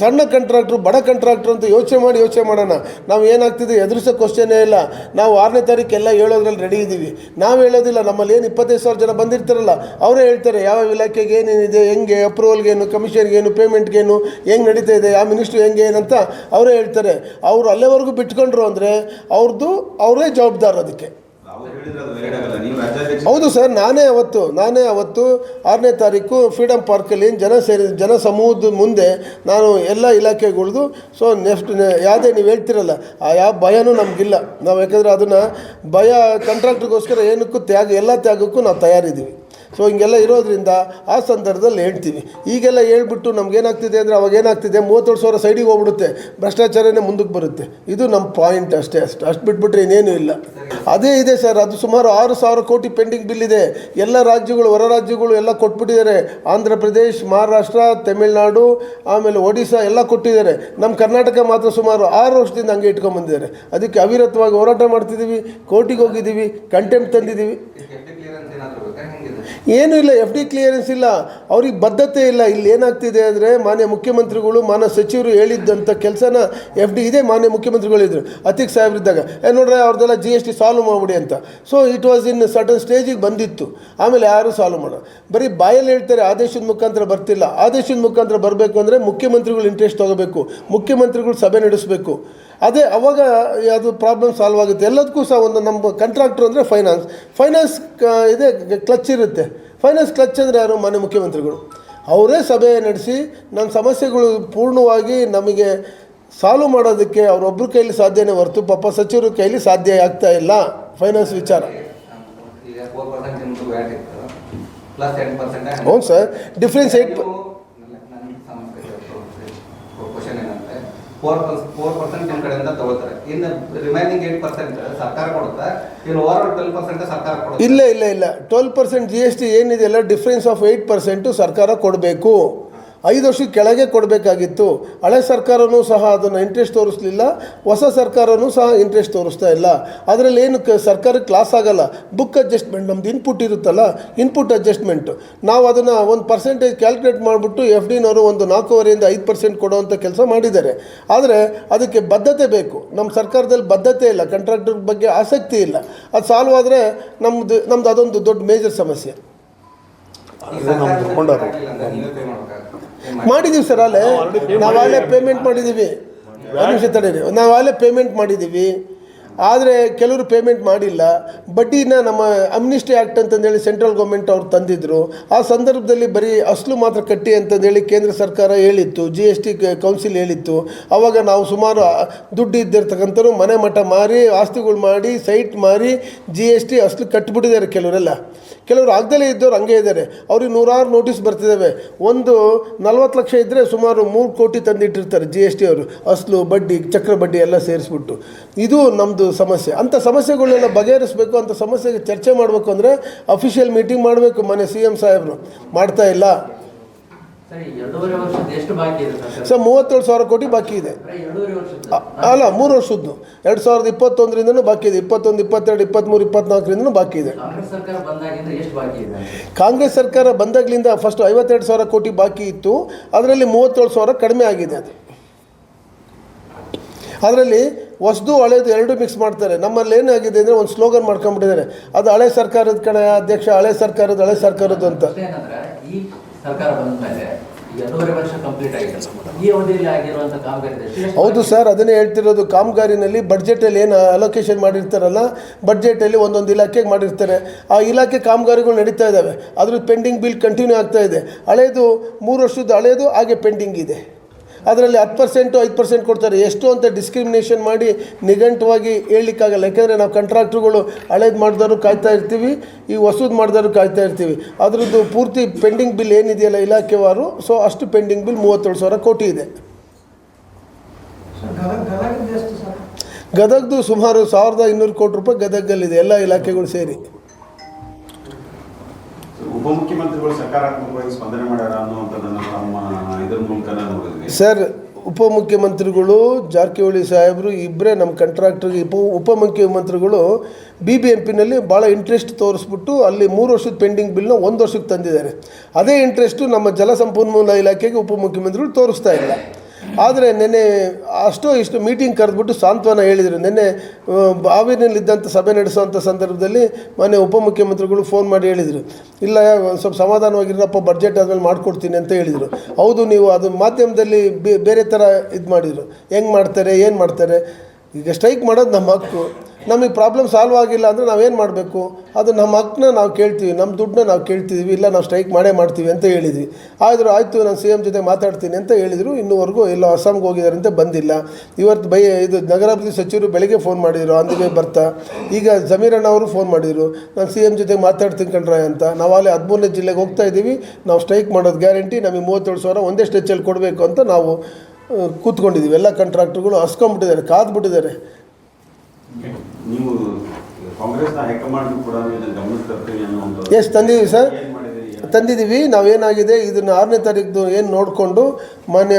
ಸಣ್ಣ ಕಂಟ್ರಾಕ್ಟ್ರು, ಬಡ ಕಂಟ್ರಾಕ್ಟ್ರು ಅಂತ ಯೋಚನೆ ಮಾಡೋಣ. ನಾವು ಏನಾಗ್ತಿದೆ ಎದುರಿಸೋ ಕ್ವಶನೇ ಇಲ್ಲ. ನಾವು 6ನೇ ತಾರೀಕು ಎಲ್ಲ ಹೇಳೋದ್ರಲ್ಲಿ ರೆಡಿ ಇದ್ದೀವಿ. ನಾವು ಹೇಳೋದಿಲ್ಲ. ನಮ್ಮಲ್ಲಿ ಏನು 25,000 ಜನ ಬಂದಿರ್ತಾರಲ್ಲ, ಅವರೇ ಹೇಳ್ತಾರೆ ಯಾವ ಇಲಾಖೆಗೆ ಏನೇನಿದೆ, ಹೆಂಗೆ ಅಪ್ರೂವಲ್ಗೇನು, ಕಮಿಷನ್ಗೇನು, ಪೇಮೆಂಟ್ಗೇನು, ಹೆಂಗೆ ನಡೀತಾ ಇದೆ, ಯಾವ ಮಿನಿಸ್ಟ್ರು ಹೆಂಗೆ ಏನಂತ ಅವರೇ ಹೇಳ್ತಾರೆ. ಅವರು ಅಲ್ಲೇವರೆಗೂ ಬಿಟ್ಕೊಂಡ್ರು ಅಂದರೆ ಅವರೇ ಜವಾಬ್ದಾರ ಅದಕ್ಕೆ. ಹೌದು ಸರ್. ನಾನೇ ಅವತ್ತು 6ನೇ ತಾರೀಕು ಫ್ರೀಡಮ್ ಪಾರ್ಕಲ್ಲಿ ಜನ ಸಮೂಹದ ಮುಂದೆ ನಾನು ಎಲ್ಲ ಇಲಾಖೆಗಳ್ದು ನೆಕ್ಸ್ಟ್ ಯಾವುದೇ ನೀವು ಹೇಳ್ತಿರಲ್ಲ ಆ ಯಾವ ಭಯನೂ ನಮಗಿಲ್ಲ. ನಾವು ಯಾಕಂದರೆ ಅದನ್ನು ಕಾಂಟ್ರಾಕ್ಟ್ರಿಗೋಸ್ಕರ ಏನಕ್ಕೂ ಎಲ್ಲ ತ್ಯಾಗಕ್ಕೂ ನಾವು ತಯಾರಿದ್ದೀವಿ. ಹಿಂಗೆಲ್ಲ ಇರೋದ್ರಿಂದ ಆ ಸಂದರ್ಭದಲ್ಲಿ ಹೇಳ್ತೀವಿ. ಈಗೆಲ್ಲ ಹೇಳ್ಬಿಟ್ಟು ನಮಗೇನಾಗ್ತಿದೆ ಅಂದರೆ ಅವಾಗೇನಾಗ್ತಿದೆ, 37,000 ಸೈಡಿಗೆ ಹೋಗ್ಬಿಡುತ್ತೆ, ಭ್ರಷ್ಟಾಚಾರನೇ ಮುಂದಕ್ಕೆ ಬರುತ್ತೆ. ಇದು ನಮ್ಮ ಪಾಯಿಂಟ್ ಅಷ್ಟು ಬಿಟ್ಬಿಟ್ರೆ ಇನ್ನೇನು ಇಲ್ಲ. ಅದೇ ಇದೆ ಸರ್. ಅದು ಸುಮಾರು 6,000 ಕೋಟಿ ಪೆಂಡಿಂಗ್ ಬಿಲ್ ಇದೆ. ಎಲ್ಲ ರಾಜ್ಯಗಳು, ಹೊರ ರಾಜ್ಯಗಳು ಎಲ್ಲ ಕೊಟ್ಬಿಟ್ಟಿದ್ದಾರೆ. ಆಂಧ್ರ ಪ್ರದೇಶ್, ಮಹಾರಾಷ್ಟ್ರ, ತಮಿಳುನಾಡು, ಆಮೇಲೆ ಒಡಿಶಾ ಎಲ್ಲ ಕೊಟ್ಟಿದ್ದಾರೆ. ನಮ್ಮ ಕರ್ನಾಟಕ ಮಾತ್ರ ಸುಮಾರು 6 ವರ್ಷದಿಂದ ಹಂಗೆ ಇಟ್ಕೊಂಡ್ಬಂದಿದ್ದಾರೆ. ಅದಕ್ಕೆ ಅವಿರತವಾಗಿ ಹೋರಾಟ ಮಾಡ್ತಿದ್ದೀವಿ, ಕೋರ್ಟಿಗೆ ಹೋಗಿದ್ದೀವಿ, ಕಂಟೆಂಪ್ಟ್ ತಂದಿದ್ದೀವಿ. ಏನೂ ಇಲ್ಲ, FD ಕ್ಲಿಯರೆನ್ಸ್ ಇಲ್ಲ, ಅವ್ರಿಗೆ ಬದ್ಧತೆ ಇಲ್ಲ. ಇಲ್ಲಿ ಏನಾಗ್ತಿದೆ ಅಂದರೆ ಮಾನ್ಯ ಮುಖ್ಯಮಂತ್ರಿಗಳು, ಮಾನ್ಯ ಸಚಿವರು ಹೇಳಿದ್ದಂಥ ಕೆಲಸನ FD ಇದೆ. ಮಾನ್ಯ ಮುಖ್ಯಮಂತ್ರಿಗಳು ಇದ್ದರು ಅತಿಕ್ ಸಾಹೇಬ್ರಿದ್ದಾಗ, ನೋಡ್ರೆ ಅವ್ರದ್ದೆಲ್ಲ GST ಸಾಲ್ವ್ ಮಾಡಿಬಿಡಿ ಅಂತ. ಇಟ್ ವಾಸ್ ಇನ್ ಸರ್ಟನ್ ಸ್ಟೇಜಿಗೆ ಬಂದಿತ್ತು. ಆಮೇಲೆ ಯಾರು ಸಾಲ್ವ್ ಮಾಡೋ, ಬರೀ ಬಾಯಲ್ಲಿ ಹೇಳ್ತಾರೆ, ಆದೇಶದ ಮುಖಾಂತರ ಬರ್ತಿಲ್ಲ. ಆದೇಶದ ಮುಖಾಂತರ ಬರಬೇಕು ಅಂದರೆ ಮುಖ್ಯಮಂತ್ರಿಗಳು ಇಂಟ್ರೆಸ್ಟ್ ತೊಗೋಬೇಕು, ಮುಖ್ಯಮಂತ್ರಿಗಳು ಸಭೆ ನಡೆಸಬೇಕು. ಅವಾಗ ಅದು ಪ್ರಾಬ್ಲಮ್ ಸಾಲ್ವ್ ಆಗುತ್ತೆ. ಎಲ್ಲದಕ್ಕೂ ಸಹ ನಮ್ಮ ಕಾಂಟ್ರಾಕ್ಟ್ರು ಅಂದರೆ ಫೈನಾನ್ಸ್ ಇದೆ, ಕ್ಲಚ್ ಇರುತ್ತೆ. ಫೈನಾನ್ಸ್ ಕ್ಲಚ್ ಅಂದರೆ ಯಾರು? ಮಾನ್ಯ ಮುಖ್ಯಮಂತ್ರಿಗಳು. ಅವರೇ ಸಭೆ ನಡೆಸಿ ನಮ್ಮ ಸಮಸ್ಯೆಗಳು ಪೂರ್ಣವಾಗಿ ನಮಗೆ ಸಾಲ್ವ್ ಮಾಡೋದಕ್ಕೆ ಅವರೊಬ್ಬರ ಕೈಲಿ ಸಾಧ್ಯನೇ ಹೊರತು ಪಾಪ ಸಚಿವರ ಕೈಲಿ ಸಾಧ್ಯ ಆಗ್ತಾ ಇಲ್ಲ. ಫೈನಾನ್ಸ್ ವಿಚಾರ ಹ್ಞೂ ಸರ್. ಡಿಫ್ರೆನ್ಸ್ 4% ನಿಮ್ಮ ಕಡೆಯಿಂದ ತಗೋತಾರೆ. ಇನ್ನು ರಿಮೈನಿಂಗ್ 8% ಸರ್ಕಾರ ಕೊಡುತ್ತೆ. ಇನ್ನು ಓವರ್ 12% ಸರ್ಕಾರ ಕೊಡುತ್ತೆ. ಇಲ್ಲ 12% GST ಏನಿದೆಯಲ್ಲ, ಡಿಫ್ರೆನ್ಸ್ ಆಫ್ 8% ಸರ್ಕಾರ ಕೊಡಬೇಕು. 5 ವರ್ಷದ ಕೆಳಗೆ ಕೊಡಬೇಕಾಗಿತ್ತು. ಹಳೆ ಸರ್ಕಾರವೂ ಸಹ ಅದನ್ನು ಇಂಟ್ರೆಸ್ಟ್ ತೋರಿಸಲಿಲ್ಲ, ಹೊಸ ಸರ್ಕಾರವೂ ಸಹ ಇಂಟ್ರೆಸ್ಟ್ ತೋರಿಸ್ತಾ ಇಲ್ಲ. ಅದರಲ್ಲಿ ಏನು ಸರ್ಕಾರಕ್ಕೆ ಲಾಸ್ ಆಗಲ್ಲ. ಬುಕ್ ಅಡ್ಜಸ್ಟ್ಮೆಂಟ್ ನಮ್ದು ಇನ್ಪುಟ್ ಇರುತ್ತಲ್ಲ, ಇನ್ಪುಟ್ ಅಡ್ಜಸ್ಟ್ಮೆಂಟು ನಾವು ಅದನ್ನು ಒಂದು ಪರ್ಸೆಂಟೇಜ್ ಕ್ಯಾಲ್ಕುಲೇಟ್ ಮಾಡಿಬಿಟ್ಟು ಎಫ್ ಡಿನವರು ಒಂದು 4.5% 5% ಕೊಡುವಂಥ ಕೆಲಸ ಮಾಡಿದ್ದಾರೆ. ಆದರೆ ಅದಕ್ಕೆ ಬದ್ಧತೆ ಬೇಕು. ನಮ್ಮ ಸರ್ಕಾರದಲ್ಲಿ ಬದ್ಧತೆ ಇಲ್ಲ, ಕಾಂಟ್ರಾಕ್ಟರ್ ಬಗ್ಗೆ ಆಸಕ್ತಿ ಇಲ್ಲ. ಅದು ಸಾಲ್ವ್ ಆದರೆ ನಮ್ದು ಅದೊಂದು ದೊಡ್ಡ ಮೇಜರ್ ಸಮಸ್ಯೆ. ಮಾಡಿದ್ದೀವಿ ಸರ್, ನಾವು ಅಲ್ಲೇ ಪೇಮೆಂಟ್ ಮಾಡಿದ್ದೀವಿ. ಒಂದು ನಿಮಿಷ ತಡೀರಿ, ನಾವು ಅಲ್ಲೇ ಪೇಮೆಂಟ್ ಮಾಡಿದ್ದೀವಿ. ಆದರೆ ಕೆಲವರು ಪೇಮೆಂಟ್ ಮಾಡಿಲ್ಲ. ಬಡ್ಡಿನ ನಮ್ಮ ಅಮ್ನಿಸ್ಟಿ ಆ್ಯಕ್ಟ್ ಅಂತಂದೇಳಿ ಸೆಂಟ್ರಲ್ ಗೌರ್ಮೆಂಟ್ ಅವ್ರು ತಂದಿದ್ದರು. ಆ ಸಂದರ್ಭದಲ್ಲಿ ಬರೀ ಅಸಲು ಮಾತ್ರ ಕಟ್ಟಿ ಅಂತಂದೇಳಿ ಕೇಂದ್ರ ಸರ್ಕಾರ ಹೇಳಿತ್ತು, GST ಕೌನ್ಸಿಲ್ ಹೇಳಿತ್ತು. ಆವಾಗ ನಾವು ಸುಮಾರು ದುಡ್ಡು ಇದ್ದಿರ್ತಕ್ಕಂಥವ್ರು ಮನೆ ಮಠ ಮಾರಿ, ಆಸ್ತಿಗಳು ಮಾಡಿ, ಸೈಟ್ ಮಾರಿ GST ಅಸಲು ಕಟ್ಟಿಬಿಟ್ಟಿದ್ದಾರೆ ಕೆಲವರೆಲ್ಲ. ಕೆಲವರು ಆಗದಲ್ಲೇ ಇದ್ದವ್ರು ಹಂಗೆ ಇದ್ದಾರೆ. ಅವ್ರಿಗೆ 100 ನೋಟಿಸ್ ಬರ್ತಿದ್ದಾವೆ. ಒಂದು 40 ಲಕ್ಷ ಇದ್ದರೆ ಸುಮಾರು 3 ಕೋಟಿ ತಂದಿಟ್ಟಿರ್ತಾರೆ GST ಅವರು, ಅಸಲು ಬಡ್ಡಿ ಚಕ್ರ ಬಡ್ಡಿ ಎಲ್ಲ ಸೇರಿಸ್ಬಿಟ್ಟು. ಇದು ನಮ್ಮದು ಸಮಸ್ಯೆ. ಅಂಥ ಸಮಸ್ಯೆಗಳನ್ನೆಲ್ಲ ಬಗೆಹರಿಸಬೇಕು. ಅಂಥ ಸಮಸ್ಯೆಗೆ ಚರ್ಚೆ ಮಾಡಬೇಕು ಅಂದರೆ ಅಫಿಷಿಯಲ್ ಮೀಟಿಂಗ್ ಮಾಡಬೇಕು. ಮನೆ CM ಸಾಹೇಬರು ಮಾಡ್ತಾ ಇಲ್ಲ ಸರ್. 37,000 ಕೋಟಿ ಬಾಕಿ ಇದೆ. ಅಲ್ಲ, 3 ವರ್ಷದ್ದು 2021ರಿಂದನೂ ಬಾಕಿ ಇದೆ. 21, 22, 23, 24ರಿಂದನೂ ಬಾಕಿ ಇದೆ. ಕಾಂಗ್ರೆಸ್ ಸರ್ಕಾರ ಬಂದಾಗಲಿಂದ ಫಸ್ಟ್ 52,000 ಕೋಟಿ ಬಾಕಿ ಇತ್ತು. ಅದರಲ್ಲಿ 37,000 ಕಡಿಮೆ ಆಗಿದೆ. ಅದು ಅದರಲ್ಲಿ ಹೊಸದು ಹಳೇದು ಎರಡು ಮಿಕ್ಸ್ ಮಾಡ್ತಾರೆ. ನಮ್ಮಲ್ಲಿ ಏನಾಗಿದೆ ಅಂದರೆ ಒಂದು ಸ್ಲೋಗನ್ ಮಾಡ್ಕೊಂಡ್ಬಿಟ್ಟಿದ್ದಾರೆ, ಅದು ಹಳೆ ಸರ್ಕಾರದ ಕಡೆ ಅಧ್ಯಕ್ಷ, ಹಳೆ ಸರ್ಕಾರದ್ದು ಅಂತ. ಹೌದು ಸರ್, ಅದನ್ನೇ ಹೇಳ್ತಿರೋದು. ಕಾಮಗಾರಿನಲ್ಲಿ ಬಡ್ಜೆಟಲ್ಲಿ ಏನು ಅಲೋಕೇಶನ್ ಮಾಡಿರ್ತಾರಲ್ಲ, ಬಡ್ಜೆಟಲ್ಲಿ ಒಂದೊಂದು ಇಲಾಖೆಗೆ ಮಾಡಿರ್ತಾರೆ. ಆ ಇಲಾಖೆ ಕಾಮಗಾರಿಗಳು ನಡೀತಾ ಇದ್ದಾವೆ. ಅದ್ರ ಪೆಂಡಿಂಗ್ ಬಿಲ್ ಕಂಟಿನ್ಯೂ ಆಗ್ತಾ ಇದೆ. ಹಳೇದು 3 ವರ್ಷದ ಹಳೇದು ಹಾಗೆ ಪೆಂಡಿಂಗ್ ಇದೆ. ಅದರಲ್ಲಿ 10% 5% ಕೊಡ್ತಾರೆ. ಎಷ್ಟು ಅಂತ ಡಿಸ್ಕ್ರಿಮಿನೇಷನ್ ಮಾಡಿ ನಿಘಂಟವಾಗಿ ಹೇಳಲಿಕ್ಕಾಗಲ್ಲ. ಯಾಕೆಂದರೆ ನಾವು ಕಾಂಟ್ರಾಕ್ಟ್ರುಗಳು ಹಳೇದು ಮಾಡಿದವರು ಕಾಯ್ತಾ ಇರ್ತೀವಿ, ಈ ಹೊಸದು ಮಾಡಿದವರು ಕಾಯ್ತಾ ಇರ್ತೀವಿ. ಅದರದ್ದು ಪೂರ್ತಿ ಪೆಂಡಿಂಗ್ ಬಿಲ್ ಏನಿದೆಯಲ್ಲ ಇಲಾಖೆವಾರು, ಸೊ ಅಷ್ಟು ಪೆಂಡಿಂಗ್ ಬಿಲ್ 37,000 ಕೋಟಿ ಇದೆ. ಗದಗದು ಸುಮಾರು 1,200 ಕೋಟಿ ರೂಪಾಯಿ ಗದಗಲ್ಲಿದೆ, ಎಲ್ಲ ಇಲಾಖೆಗಳು ಸೇರಿ. ಉಪಮುಖ್ಯಮಂತ್ರಿಗಳು ಸಕಾರಾತ್ಮಕವಾಗಿ ಸ್ಪಂದನೆ ಮಾಡ್ಯಾರ ಅನ್ನುವಂಥದ್ದನ್ನು ನಮ್ಮ ಇದರ ಮೂಲಕ ನೋಡಿದ್ವಿ ಸರ್. ಉಪಮುಖ್ಯಮಂತ್ರಿಗಳು ಜಾರಕಿಹೊಳಿ ಸಾಹೇಬರು ಇಬ್ಬರೇ ನಮ್ಮ ಕಾಂಟ್ರಾಕ್ಟರ್ಗೆ ಉಪಮುಖ್ಯಮಂತ್ರಿಗಳು BBMPನಲ್ಲಿ ಭಾಳ ಇಂಟ್ರೆಸ್ಟ್ ತೋರಿಸ್ಬಿಟ್ಟು ಅಲ್ಲಿ 3 ವರ್ಷದ ಪೆಂಡಿಂಗ್ ಬಿಲ್ನ 1 ವರ್ಷಕ್ಕೆ ತಂದಿದ್ದಾರೆ. ಅದೇ ಇಂಟ್ರೆಸ್ಟು ನಮ್ಮ ಜಲಸಂಪನ್ಮೂಲ ಇಲಾಖೆಗೆ ಉಪಮುಖ್ಯಮಂತ್ರಿಗಳು ತೋರಿಸ್ತಾ ಇಲ್ಲ. ಆದರೆ ನಿನ್ನೆ ಅಷ್ಟೋ ಇಷ್ಟು ಮೀಟಿಂಗ್ ಕರೆದ್ಬಿಟ್ಟು ಸಾಂತ್ವನ ಹೇಳಿದರು. ನಿನ್ನೆ ಹಾವೇರಿನಲ್ಲಿದ್ದಂಥ ಸಭೆ ನಡೆಸುವಂಥ ಸಂದರ್ಭದಲ್ಲಿ ಮನೆ ಉಪಮುಖ್ಯಮಂತ್ರಿಗಳು ಫೋನ್ ಮಾಡಿ ಹೇಳಿದರು, ಇಲ್ಲ ಸ್ವಲ್ಪ ಸಮಾಧಾನವಾಗಿರಪ್ಪ, ಬಡ್ಜೆಟ್ ಆದಮೇಲೆ ಮಾಡಿಕೊಡ್ತೀನಿ ಅಂತ ಹೇಳಿದರು. ಹೌದು, ನೀವು ಅದು ಮಾಧ್ಯಮದಲ್ಲಿ ಬೇರೆ ಥರ ಇದು ಮಾಡಿದರು. ಹೆಂಗೆ ಮಾಡ್ತಾರೆ, ಏನು ಮಾಡ್ತಾರೆ? ಈಗ ಸ್ಟ್ರೈಕ್ ಮಾಡೋದು ನಮ್ಮ ಹಕ್ಕು. ನಮಗೆ ಪ್ರಾಬ್ಲಮ್ ಸಾಲ್ವ್ ಆಗಿಲ್ಲ ಅಂದರೆ ನಾವೇನು ಮಾಡಬೇಕು? ಅದು ನಮ್ಮ ಹಕ್ಕನ್ನ ನಾವು ಕೇಳ್ತೀವಿ, ನಮ್ಮ ದುಡ್ಡನ್ನ ನಾವು ಕೇಳ್ತಿದ್ದೀವಿ. ಇಲ್ಲ, ನಾವು ಸ್ಟ್ರೈಕ್ ಮಾಡ್ತೀವಿ ಅಂತ ಹೇಳಿದ್ವಿ. ಆಯಿತು, ನಾನು CM ಜೊತೆ ಮಾತಾಡ್ತೀನಿ ಅಂತ ಹೇಳಿದರು. ಇನ್ನೂವರೆಗೂ ಎಲ್ಲೋ ಅಸ್ಸಾಂಗೆ ಹೋಗಿದ್ದಾರೆ ಅಂತ ಬಂದಿಲ್ಲ. ಇವತ್ತು ಇದು ನಗರಾಭಿವೃದ್ಧಿ ಸಚಿವರು ಬೆಳಗ್ಗೆ ಫೋನ್ ಮಾಡಿದರು, ಅಂದಿಗೆ ಬರ್ತಾ. ಈಗ ಜಮೀರಣ್ಣ ಅವರು ಫೋನ್ ಮಾಡಿದರು, ನಾನು CM ಜೊತೆ ಮಾತಾಡ್ತೀನಿ ಕಣ್ರ ಅಂತ. ನಾವು ಅಲ್ಲಿ 13ನೇ ಜಿಲ್ಲೆಗೆ ಹೋಗ್ತಾ ಇದ್ದೀವಿ, ನಾವು ಸ್ಟ್ರೈಕ್ ಮಾಡೋದು ಗ್ಯಾರಂಟಿ, ನಮಗೆ 37,000 ಒಂದೇ ಸ್ಟೆಚ್ಚಲ್ಲಿ ಕೊಡಬೇಕು ಅಂತ ನಾವು ಕೂತ್ಕೊಂಡಿದ್ದೀವಿ. ಎಲ್ಲ ಕಾಂಟ್ರಾಕ್ಟರ್ಗಳು ಹಸ್ಕೊಂಡ್ಬಿಟ್ಟಿದ್ದಾರೆ, ಕಾದ್ಬಿಟ್ಟಿದ್ದಾರೆ. ನೀವು ಕಾಂಗ್ರೆಸ್ನ ಹೈಕಮಾಂಡ್ ಕೂಡ ಗಮನಕ್ಕೆ ತರ್ತೀವಿ ಅನ್ನುವಂಥದ್ದು. S, ತಂದಿದ್ದೀವಿ sir, ತಂದಿದ್ದೀವಿ. ನಾವೇನಾಗಿದೆ ಇದನ್ನು 6ನೇ ತಾರೀಕು ಏನು ನೋಡಿಕೊಂಡು ಮಾನ್ಯ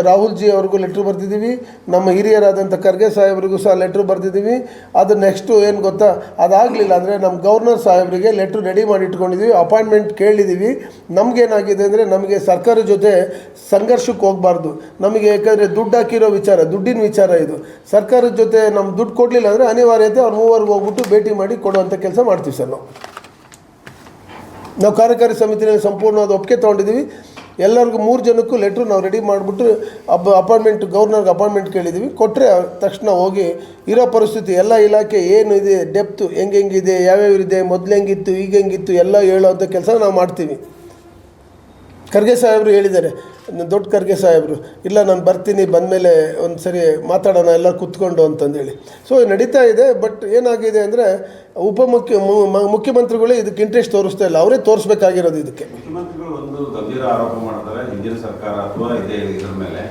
ರಾಹುಲ್ ಜಿ ಅವ್ರಿಗೂ ಲೆಟ್ರ್ ಬರೆದಿದ್ದೀವಿ. ನಮ್ಮ ಹಿರಿಯರಾದಂಥ ಖರ್ಗೆ ಸಾಹೇಬ್ರಿಗೂ ಸಹ ಲೆಟ್ರ್ ಬರೆದಿದ್ದೀವಿ. ಅದು ನೆಕ್ಸ್ಟು ಏನು ಗೊತ್ತಾ, ಅದಾಗಲಿಲ್ಲ ಅಂದರೆ ನಮ್ಮ ಗವರ್ನರ್ ಸಾಹೇಬರಿಗೆ ಲೆಟ್ರ್ ರೆಡಿ ಮಾಡಿ ಇಟ್ಕೊಂಡಿದ್ದೀವಿ, ಅಪಾಯಿಂಟ್ಮೆಂಟ್ ಕೇಳಿದ್ದೀವಿ. ನಮಗೇನಾಗಿದೆ ಅಂದರೆ ನಮಗೆ ಸರ್ಕಾರದ ಜೊತೆ ಸಂಘರ್ಷಕ್ಕೆ ಹೋಗಬಾರ್ದು. ನಮಗೆ ಯಾಕಂದರೆ ದುಡ್ಡು ಹಾಕಿರೋ ವಿಚಾರ, ದುಡ್ಡಿನ ವಿಚಾರ ಇದು. ಸರ್ಕಾರದ ಜೊತೆ ನಮ್ಮ ದುಡ್ಡು ಕೊಡಲಿಲ್ಲ ಅಂದರೆ ಅನಿವಾರ್ಯತೆ ಅವ್ರು ಮೂವರೆಗೆ ಹೋಗ್ಬಿಟ್ಟು ಭೇಟಿ ಮಾಡಿ ಕೊಡುವಂಥ ಕೆಲಸ ಮಾಡ್ತೀವಿ ಸರ್. ನಾವು ಕಾರ್ಯಕಾರಿ ಸಮಿತಿಯಲ್ಲಿ ಸಂಪೂರ್ಣವಾದ ಒಪ್ಪಿಗೆ ತೊಗೊಂಡಿದ್ದೀವಿ. ಎಲ್ಲರಿಗೂ 3 ಜನಕ್ಕೂ ಲೆಟ್ರು ನಾವು ರೆಡಿ ಮಾಡಿಬಿಟ್ಟು ಅಪಾಯಿಂಟ್ಮೆಂಟ್, ಗವರ್ನರ್ಗೆ ಅಪಾಯಿಂಟ್ಮೆಂಟ್ ಕೇಳಿದ್ದೀವಿ. ಕೊಟ್ಟರೆ ತಕ್ಷಣ ಹೋಗಿ ಇರೋ ಪರಿಸ್ಥಿತಿ ಎಲ್ಲ ಇಲಾಖೆ ಏನು ಇದೆ, ಡೆಪ್ತು ಹೆಂಗಿದೆ, ಯಾವ್ಯಾವ ಇದೆ, ಮೊದಲು ಹೆಂಗಿತ್ತು, ಈಗ ಹೆಂಗಿತ್ತು ಎಲ್ಲ ಹೇಳೋವಂಥ ಕೆಲಸ ನಾವು ಮಾಡ್ತೀವಿ. ಖರ್ಗೆ ಸಾಹೇಬರು ಹೇಳಿದ್ದಾರೆ, ದೊಡ್ಡ ಖರ್ಗೆ ಸಾಹೇಬರು, ಇಲ್ಲ ನಾನು ಬರ್ತೀನಿ, ಬಂದಮೇಲೆ ಒಂದು ಸರಿ ಮಾತಾಡೋಣ ಎಲ್ಲ ಕೂತ್ಕೊಂಡು ಅಂತಂದೇಳಿ. ಸೊ ನಡೀತಾ ಇದೆ. ಬಟ್ ಏನಾಗಿದೆ ಅಂದರೆ ಮುಖ್ಯಮಂತ್ರಿಗಳೇ ಇದಕ್ಕೆ ಇಂಟ್ರೆಸ್ಟ್ ತೋರಿಸ್ತಾ ಇಲ್ಲ. ಅವರೇ ತೋರಿಸ್ಬೇಕಾಗಿರೋದು ಇದಕ್ಕೆ. ಮುಖ್ಯಮಂತ್ರಿಗಳು ಒಂದು ಗಂಭೀರ ಆರೋಪ ಮಾಡ್ತಾರೆ, ಹಿಂದಿನ ಸರ್ಕಾರ ಅಥವಾ ಇದರ ಮೇಲೆ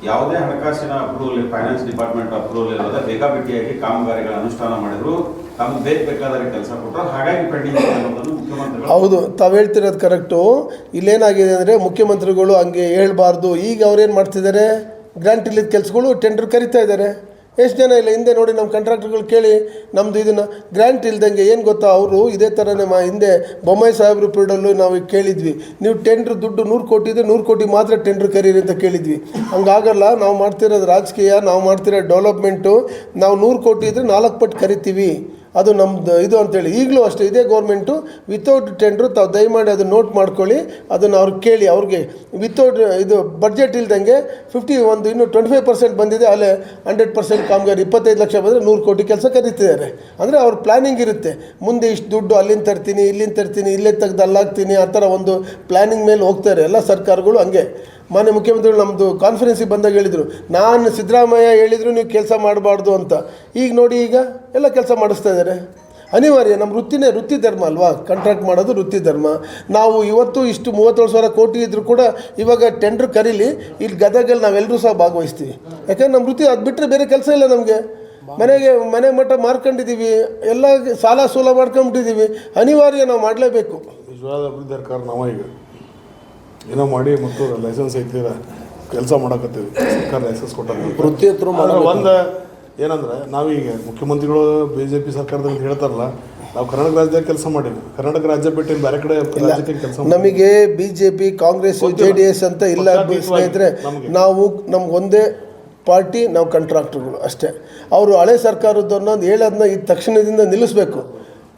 ಯಾವುದೇ ಹಣಕಾಸಿನ ಅಪ್ರೂವಲ್, ಫೈನಾನ್ಸ್ ಡಿಪಾರ್ಟ್ಮೆಂಟ್ ಅಪ್ರೂವಲ್ ಇಲ್ಲದೆ ಬೇಕಾಬಿಟ್ಟಿಯಾಗಿ ಕಾಮಗಾರಿಗಳ ಅನುಷ್ಠಾನ ಮಾಡಿದ್ರು. ತಮ್ಗೆ ಬೇಕಾದ್ರೆ ಕೆಲಸ ಕೊಟ್ಟರು, ಹಾಗಾಗಿ ಪೆಂಡಿಂಗ್ ಇದೆ ಅನ್ನೋದನ್ನು ಮುಖ್ಯಮಂತ್ರಿಗಳು ಹೌದು, ತಾವು ಹೇಳ್ತಿರೋದು ಕರೆಕ್ಟು. ಇಲ್ಲೇನಾಗಿದೆ ಅಂದರೆ ಮುಖ್ಯಮಂತ್ರಿಗಳು ಹಂಗೆ ಹೇಳ್ಬಾರ್ದು. ಈಗ ಅವ್ರೇನು ಮಾಡ್ತಿದ್ದಾರೆ, ಗ್ರಾಂಟ್ ಇಲ್ಲದ ಕೆಲಸಗಳು ಟೆಂಡರ್ ಕರಿತಾ ಇದ್ದಾರೆ. ಎಷ್ಟು ಜನ ಇಲ್ಲ ಹಿಂದೆ ನೋಡಿ, ನಮ್ಮ ಕಾಂಟ್ರಾಕ್ಟರ್ಗಳು ಕೇಳಿ, ನಮ್ಮದು ಇದನ್ನು ಗ್ರ್ಯಾಂಟ್ ಇಲ್ದಂಗೆ ಏನು ಗೊತ್ತಾ, ಅವರು ಇದೇ ಥರನೇ ಹಿಂದೆ ಬೊಮ್ಮಾಯಿ ಸಾಹೇಬ್ರ ಪೀರಿಯಡಲ್ಲೂ ನಾವು ಕೇಳಿದ್ವಿ, ನೀವು ಟೆಂಡ್ರ್ ದುಡ್ಡು 100 ಕೋಟಿ ಇದೆ, 100 ಕೋಟಿ ಮಾತ್ರ ಟೆಂಡ್ರ್ ಕರೀರಿ ಅಂತ ಕೇಳಿದ್ವಿ. ಹಂಗಾಗಲ್ಲ, ನಾವು ಮಾಡ್ತಿರೋದು ರಾಜಕೀಯ, ನಾವು ಮಾಡ್ತಿರೋ ಡೆವಲಪ್ಮೆಂಟು. ನಾವು 100 ಕೋಟಿ ಇದ್ದರೆ 4 ಪಟ್ಟು ಕರಿತೀವಿ, ಅದು ನಮ್ಮದು ಇದು ಅಂತೇಳಿ. ಈಗಲೂ ಅಷ್ಟೇ, ಇದೇ ಗೌರ್ಮೆಂಟು ವಿತೌಟ್ ಟೆಂಡ್ರು ತಾವು ದಯಮಾಡಿ ಅದನ್ನು ನೋಟ್ ಮಾಡ್ಕೊಳ್ಳಿ, ಅದನ್ನು ಅವ್ರಿಗೆ ಕೇಳಿ. ಅವ್ರಿಗೆ ವಿತೌಟ್ ಇದು ಬಡ್ಜೆಟ್ ಇಲ್ದಂಗೆ 50 ಇನ್ನೂ 25% ಬಂದಿದೆ, ಅಲ್ಲೇ 100% ಕಾಮಗಾರಿ 25 ಲಕ್ಷ ಬಂದರೆ 100 ಕೋಟಿ ಕೆಲಸ ಕರೀತಿದ್ದಾರೆ. ಅಂದರೆ ಅವ್ರ ಪ್ಲ್ಯಾನಿಂಗ್ ಇರುತ್ತೆ, ಮುಂದೆ ಇಷ್ಟು ದುಡ್ಡು ಅಲ್ಲಿಂದ ತರ್ತೀನಿ, ಇಲ್ಲಿಂದ ತರ್ತೀನಿ, ಇಲ್ಲೇ ತೆಗೆದು ಅಲ್ಲಾಗ್ತೀನಿ, ಆ ಥರ ಒಂದು ಪ್ಲ್ಯಾನಿಂಗ್ ಮೇಲೆ ಹೋಗ್ತಾರೆ ಎಲ್ಲ ಸರ್ಕಾರಗಳು. ಹಂಗೆ ಮಾನ್ಯ ಮುಖ್ಯಮಂತ್ರಿಗಳು ನಮ್ಮದು ಕಾನ್ಫರೆನ್ಸಿಗೆ ಬಂದಾಗ ಹೇಳಿದರು, ನಾನು ಸಿದ್ದರಾಮಯ್ಯ ಹೇಳಿದ್ರು ನೀವು ಕೆಲಸ ಮಾಡಬಾರ್ದು ಅಂತ. ಈಗ ನೋಡಿ, ಈಗ ಎಲ್ಲ ಕೆಲಸ ಮಾಡಿಸ್ತಾ ಇದ್ದಾರೆ. ಅನಿವಾರ್ಯ, ನಮ್ಮ ವೃತ್ತಿ ಧರ್ಮ ಅಲ್ವಾ, ಕಾಂಟ್ರಾಕ್ಟ್ ಮಾಡೋದು ವೃತ್ತಿ ಧರ್ಮ. ನಾವು ಇವತ್ತು ಇಷ್ಟು 37,000 ಕೋಟಿ ಇದ್ದರೂ ಕೂಡ ಇವಾಗ ಟೆಂಡ್ರ್ ಕರೀಲಿ, ಇಲ್ಲಿ ಗದಗಲ್ಲಿ ನಾವೆಲ್ಲರೂ ಸಹ ಭಾಗವಹಿಸ್ತೀವಿ. ಯಾಕಂದ್ರೆ ನಮ್ಮ ವೃತ್ತಿ ಅದು ಬಿಟ್ಟರೆ ಬೇರೆ ಕೆಲಸ ಇಲ್ಲ ನಮಗೆ. ಮನೆ ಮಠ ಮಾರ್ಕೊಂಡಿದ್ದೀವಿ, ಎಲ್ಲ ಸಾಲ ಸೂಲ ಮಾಡ್ಕೊಂಬಿಟ್ಟಿದ್ದೀವಿ. ಅನಿವಾರ್ಯ, ನಾವು ಮಾಡಲೇಬೇಕು. ನಿಜವಾದ ಅಭಿವೃದ್ಧಿ ಸರ್ಕಾರ ನಾವು ಈಗ ಏನೋ ಮಾಡಿ ಮತ್ತು ಲೈಸೆನ್ಸ್ ಐತಿ ಕೆಲಸ ಮಾಡಕತ್ತೀವಿ. ಸರ್ಕಾರ ಲೈಸೆನ್ಸ್ ಕೊಟ್ಟಾಗ ವೃತ್ತಿ ಹತ್ರ ಒಂದು ಏನಂದ್ರೆ, ನಾವೀಗ ಮುಖ್ಯಮಂತ್ರಿಗಳು BJP ಸರ್ಕಾರದಲ್ಲಿ ಹೇಳ್ತಾರಲ್ಲ, ನಾವು ಕರ್ನಾಟಕ ರಾಜ್ಯದಾಗ ಕೆಲಸ ಮಾಡೀವಿ. ಕರ್ನಾಟಕ ರಾಜ್ಯ ಬಿಟ್ಟು ಬೇರೆ ಕಡೆ ರಾಜ್ಯಕ್ಕೆ ಕೆಲಸ ನಮಗೆ BJP, ಕಾಂಗ್ರೆಸ್, JDS ಅಂತ ಇಲ್ಲ ಸ್ನೇಹಿತರೆ. ನಾವು ನಮ್ಗೊಂದೇ ಪಾರ್ಟಿ, ನಾವು ಕಾಂಟ್ರಾಕ್ಟರ್ಗಳು ಅಷ್ಟೇ. ಅವರು ಹಳೆ ಸರ್ಕಾರದವ್ರನ್ನ ಹೇಳೋದನ್ನ ಈ ತಕ್ಷಣದಿಂದ ನಿಲ್ಲಿಸಬೇಕು.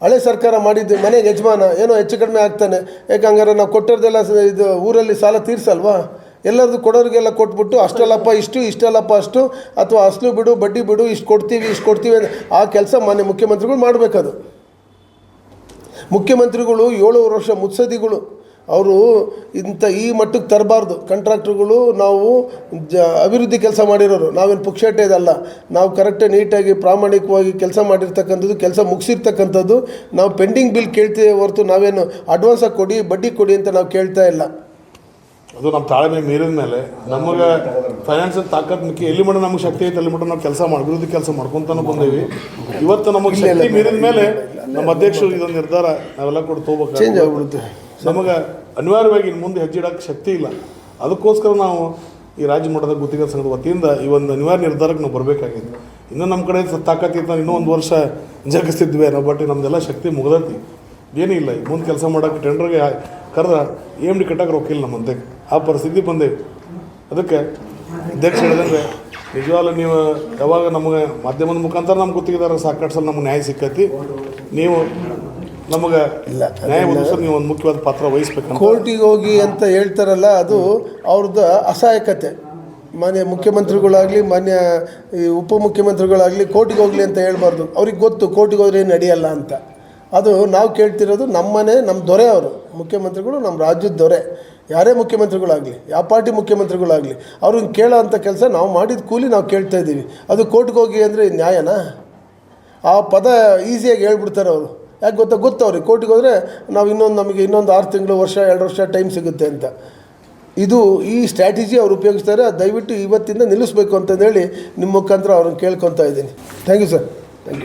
ಹಳೆ ಸರ್ಕಾರ ಮಾಡಿದ್ದು ಮನೆಗೆ ಯಜಮಾನ ಏನೋ ಹೆಚ್ಚು ಕಡಿಮೆ ಆಗ್ತಾನೆ, ಯಾಕಂಗಾರೆ ನಾವು ಕೊಟ್ಟಿರೋದೆಲ್ಲ ಇದು ಊರಲ್ಲಿ ಸಾಲ ತೀರ್ಸಲ್ವಾ, ಎಲ್ಲರದು ಕೊಡೋರಿಗೆಲ್ಲ ಕೊಟ್ಬಿಟ್ಟು ಅಷ್ಟಲ್ಲಪ್ಪ ಇಷ್ಟು, ಇಷ್ಟಲ್ಲಪ್ಪ ಅಷ್ಟು, ಅಥವಾ ಅಸಲು ಬಿಡು ಬಡ್ಡಿ ಬಿಡು, ಇಷ್ಟು ಕೊಡ್ತೀವಿ ಆ ಕೆಲಸ ಮಾನ್ಯ ಮುಖ್ಯಮಂತ್ರಿಗಳು ಮಾಡಬೇಕದು. ಮುಖ್ಯಮಂತ್ರಿಗಳು 7 ವರ್ಷ ಮುತ್ಸದಿಗಳು, ಅವರು ಈ ಮಟ್ಟಕ್ಕೆ ತರಬಾರ್ದು. ಕಾಂಟ್ರಾಕ್ಟ್ರುಗಳು ನಾವು ಅಭಿವೃದ್ಧಿ ಕೆಲಸ ಮಾಡಿರೋರು, ನಾವೇನು ಪುಕ್ಷಟೆ ಇದಲ್ಲ. ನಾವು ಕರೆಕ್ಟಾಗಿ ನೀಟಾಗಿ ಪ್ರಾಮಾಣಿಕವಾಗಿ ಕೆಲಸ ಮಾಡಿರ್ತಕ್ಕಂಥದ್ದು, ಕೆಲಸ ಮುಗಿಸಿರ್ತಕ್ಕಂಥದ್ದು. ನಾವು ಪೆಂಡಿಂಗ್ ಬಿಲ್ ಕೇಳ್ತೀವಿ ಹೊರತು ನಾವೇನು ಅಡ್ವಾನ್ಸಾಗಿ ಕೊಡಿ, ಬಡ್ಡಿ ಕೊಡಿ ಅಂತ ನಾವು ಕೇಳ್ತಾ ಇಲ್ಲ. ಅದು ನಮ್ಮ ತಾಳ್ಮೆ ಮೀರಿದ ಮೇಲೆ ನಮಗೆ ಫೈನಾನ್ಷಿಯಲ್ ತಾಕತ್ ಮಿಕ್ಕಿ ಎಲ್ಲಿ ಮಟ್ಟ ನಮಗೆ ಶಕ್ತಿ ಐತೆ ಅಲ್ಲಿ ಮಟ್ಟ ನಾವು ಕೆಲಸ ಅಭಿವೃದ್ಧಿ ಕೆಲಸ ಮಾಡ್ಕೊತಾನೆ ಬಂದೇವಿ. ಇವತ್ತು ನಮಗೆ ಶಕ್ತಿ ಮೀರಿದ ಮೇಲೆ ನಮ್ಮ ಅಧ್ಯಕ್ಷರು ಇದೊಂದು ನಿರ್ಧಾರ ನಾವೆಲ್ಲ ಕೂಡ ತೊಗೋಬೇಕು, ಚೇಂಜ್ ಆಗಿಬಿಡುತ್ತೆ. ನಮಗೆ ಅನಿವಾರ್ಯವಾಗಿ ಇನ್ನು ಮುಂದೆ ಹೆಜ್ಜೆ ಇಡೋಕ್ಕೆ ಶಕ್ತಿ ಇಲ್ಲ. ಅದಕ್ಕೋಸ್ಕರ ನಾವು ಈ ರಾಜ್ಯ ಮಟ್ಟದ ಗುತ್ತಿಗೆ ಸಂಘದ ವತಿಯಿಂದ ಈ ಒಂದು ಅನಿವಾರ್ಯ ನಿರ್ಧಾರಕ್ಕೆ ನಾವು ಬರಬೇಕಾಗಿದೆ. ಇನ್ನೂ ನಮ್ಮ ಕಡೆ ತಾಕತ್ತಿತ್ತು, ಇನ್ನೂ 1 ವರ್ಷ ಜಗಿಸ್ತಿದ್ವಿ ನಾವು, ಬಟ್ ನಮ್ಮದೆಲ್ಲ ಶಕ್ತಿ ಮುಗ್ದೈತಿ, ಏನಿಲ್ಲ. ಈಗ ಮುಂದೆ ಕೆಲಸ ಮಾಡೋಕ್ಕೆ ಟೆಂಡರ್ಗೆ ಕರೆದ EMD ಕಟ್ಟಕ್ಕೆ ರೊಕ್ಕಿಲ್ಲ ನಮ್ಮಂತೆ, ಆ ಪರಿಸ್ಥಿತಿ ಬಂದೇವಿ. ಅದಕ್ಕೆ ಅಧ್ಯಕ್ಷ ಹೇಳಿದಂಗೆ ನಿಜವಾಗ್ಲೂ ನೀವು ಯಾವಾಗ ನಮಗೆ ಮಾಧ್ಯಮದ ಮುಖಾಂತರ ನಮ್ಮ ಗುತ್ತಿಗೆದಾರ ಸಾಕಷ್ಟು ಸಲ ನಮಗೆ ನ್ಯಾಯ ಸಿಕ್ಕೈತಿ. ನೀವು ನಮಗೆ ನ್ಯಾಯ ಒದಗಿಸೋದು ನೀವು ಒಂದು ಮುಖ್ಯವಾದ ಪಾತ್ರ ವಹಿಸ್ಬೇಕಂತ. ಕೋರ್ಟಿಗೆ ಹೋಗಿ ಅಂತ ಹೇಳ್ತಾರಲ್ಲ, ಅದು ಅವ್ರದ್ದು ಅಸಹಾಯಕತೆ. ಮಾನ್ಯ ಮುಖ್ಯಮಂತ್ರಿಗಳಾಗಲಿ, ಮಾನ್ಯ ಈ ಉಪಮುಖ್ಯಮಂತ್ರಿಗಳಾಗಲಿ ಕೋರ್ಟಿಗೆ ಹೋಗಲಿ ಅಂತ ಹೇಳ್ಬಾರ್ದು. ಅವ್ರಿಗೆ ಗೊತ್ತು ಕೋರ್ಟಿಗೆ ಹೋದ್ರೆ ಏನು ನಡೆಯಲ್ಲ ಅಂತ. ಅದು ನಾವು ಕೇಳ್ತಿರೋದು ನಮ್ಮ ದೊರೆ ಅವರು ಮುಖ್ಯಮಂತ್ರಿಗಳು, ನಮ್ಮ ರಾಜ್ಯದ ದೊರೆ. ಯಾರೇ ಮುಖ್ಯಮಂತ್ರಿಗಳಾಗಲಿ, ಯಾವ ಪಾರ್ಟಿ ಮುಖ್ಯಮಂತ್ರಿಗಳಾಗಲಿ, ಅವ್ರನ್ನ ಕೇಳೋ ಅಂಥ ಕೆಲಸ ನಾವು ಮಾಡಿದ ಕೂಲಿ ನಾವು ಕೇಳ್ತಾ ಇದ್ದೀವಿ. ಅದು ಕೋರ್ಟ್ಗೆ ಹೋಗಿ ಅಂದರೆ ನ್ಯಾಯನಾ? ಆ ಪದ ಈಸಿಯಾಗಿ ಹೇಳ್ಬಿಡ್ತಾರೆ ಅವರು. ಯಾಕೆ ಗೊತ್ತು ಅವ್ರಿಗೆ, ಕೋರ್ಟಿಗೆ ಹೋದರೆ ನಮಗೆ ಇನ್ನೊಂದು 6 ತಿಂಗಳು, ವರ್ಷ, 2 ವರ್ಷ ಟೈಮ್ ಸಿಗುತ್ತೆ ಅಂತ. ಈ ಸ್ಟ್ರಾಟಜಿ ಅವ್ರು ಉಪಯೋಗಿಸ್ತಾರೆ. ದಯವಿಟ್ಟು ಇವತ್ತಿಂದ ನಿಲ್ಲಿಸಬೇಕು ಅಂತಂದೇಳಿ ನಿಮ್ಮ ಮುಖಾಂತರ ಅವ್ರನ್ನ ಕೇಳ್ಕೊತಾ ಇದ್ದೀನಿ. Thank you sir.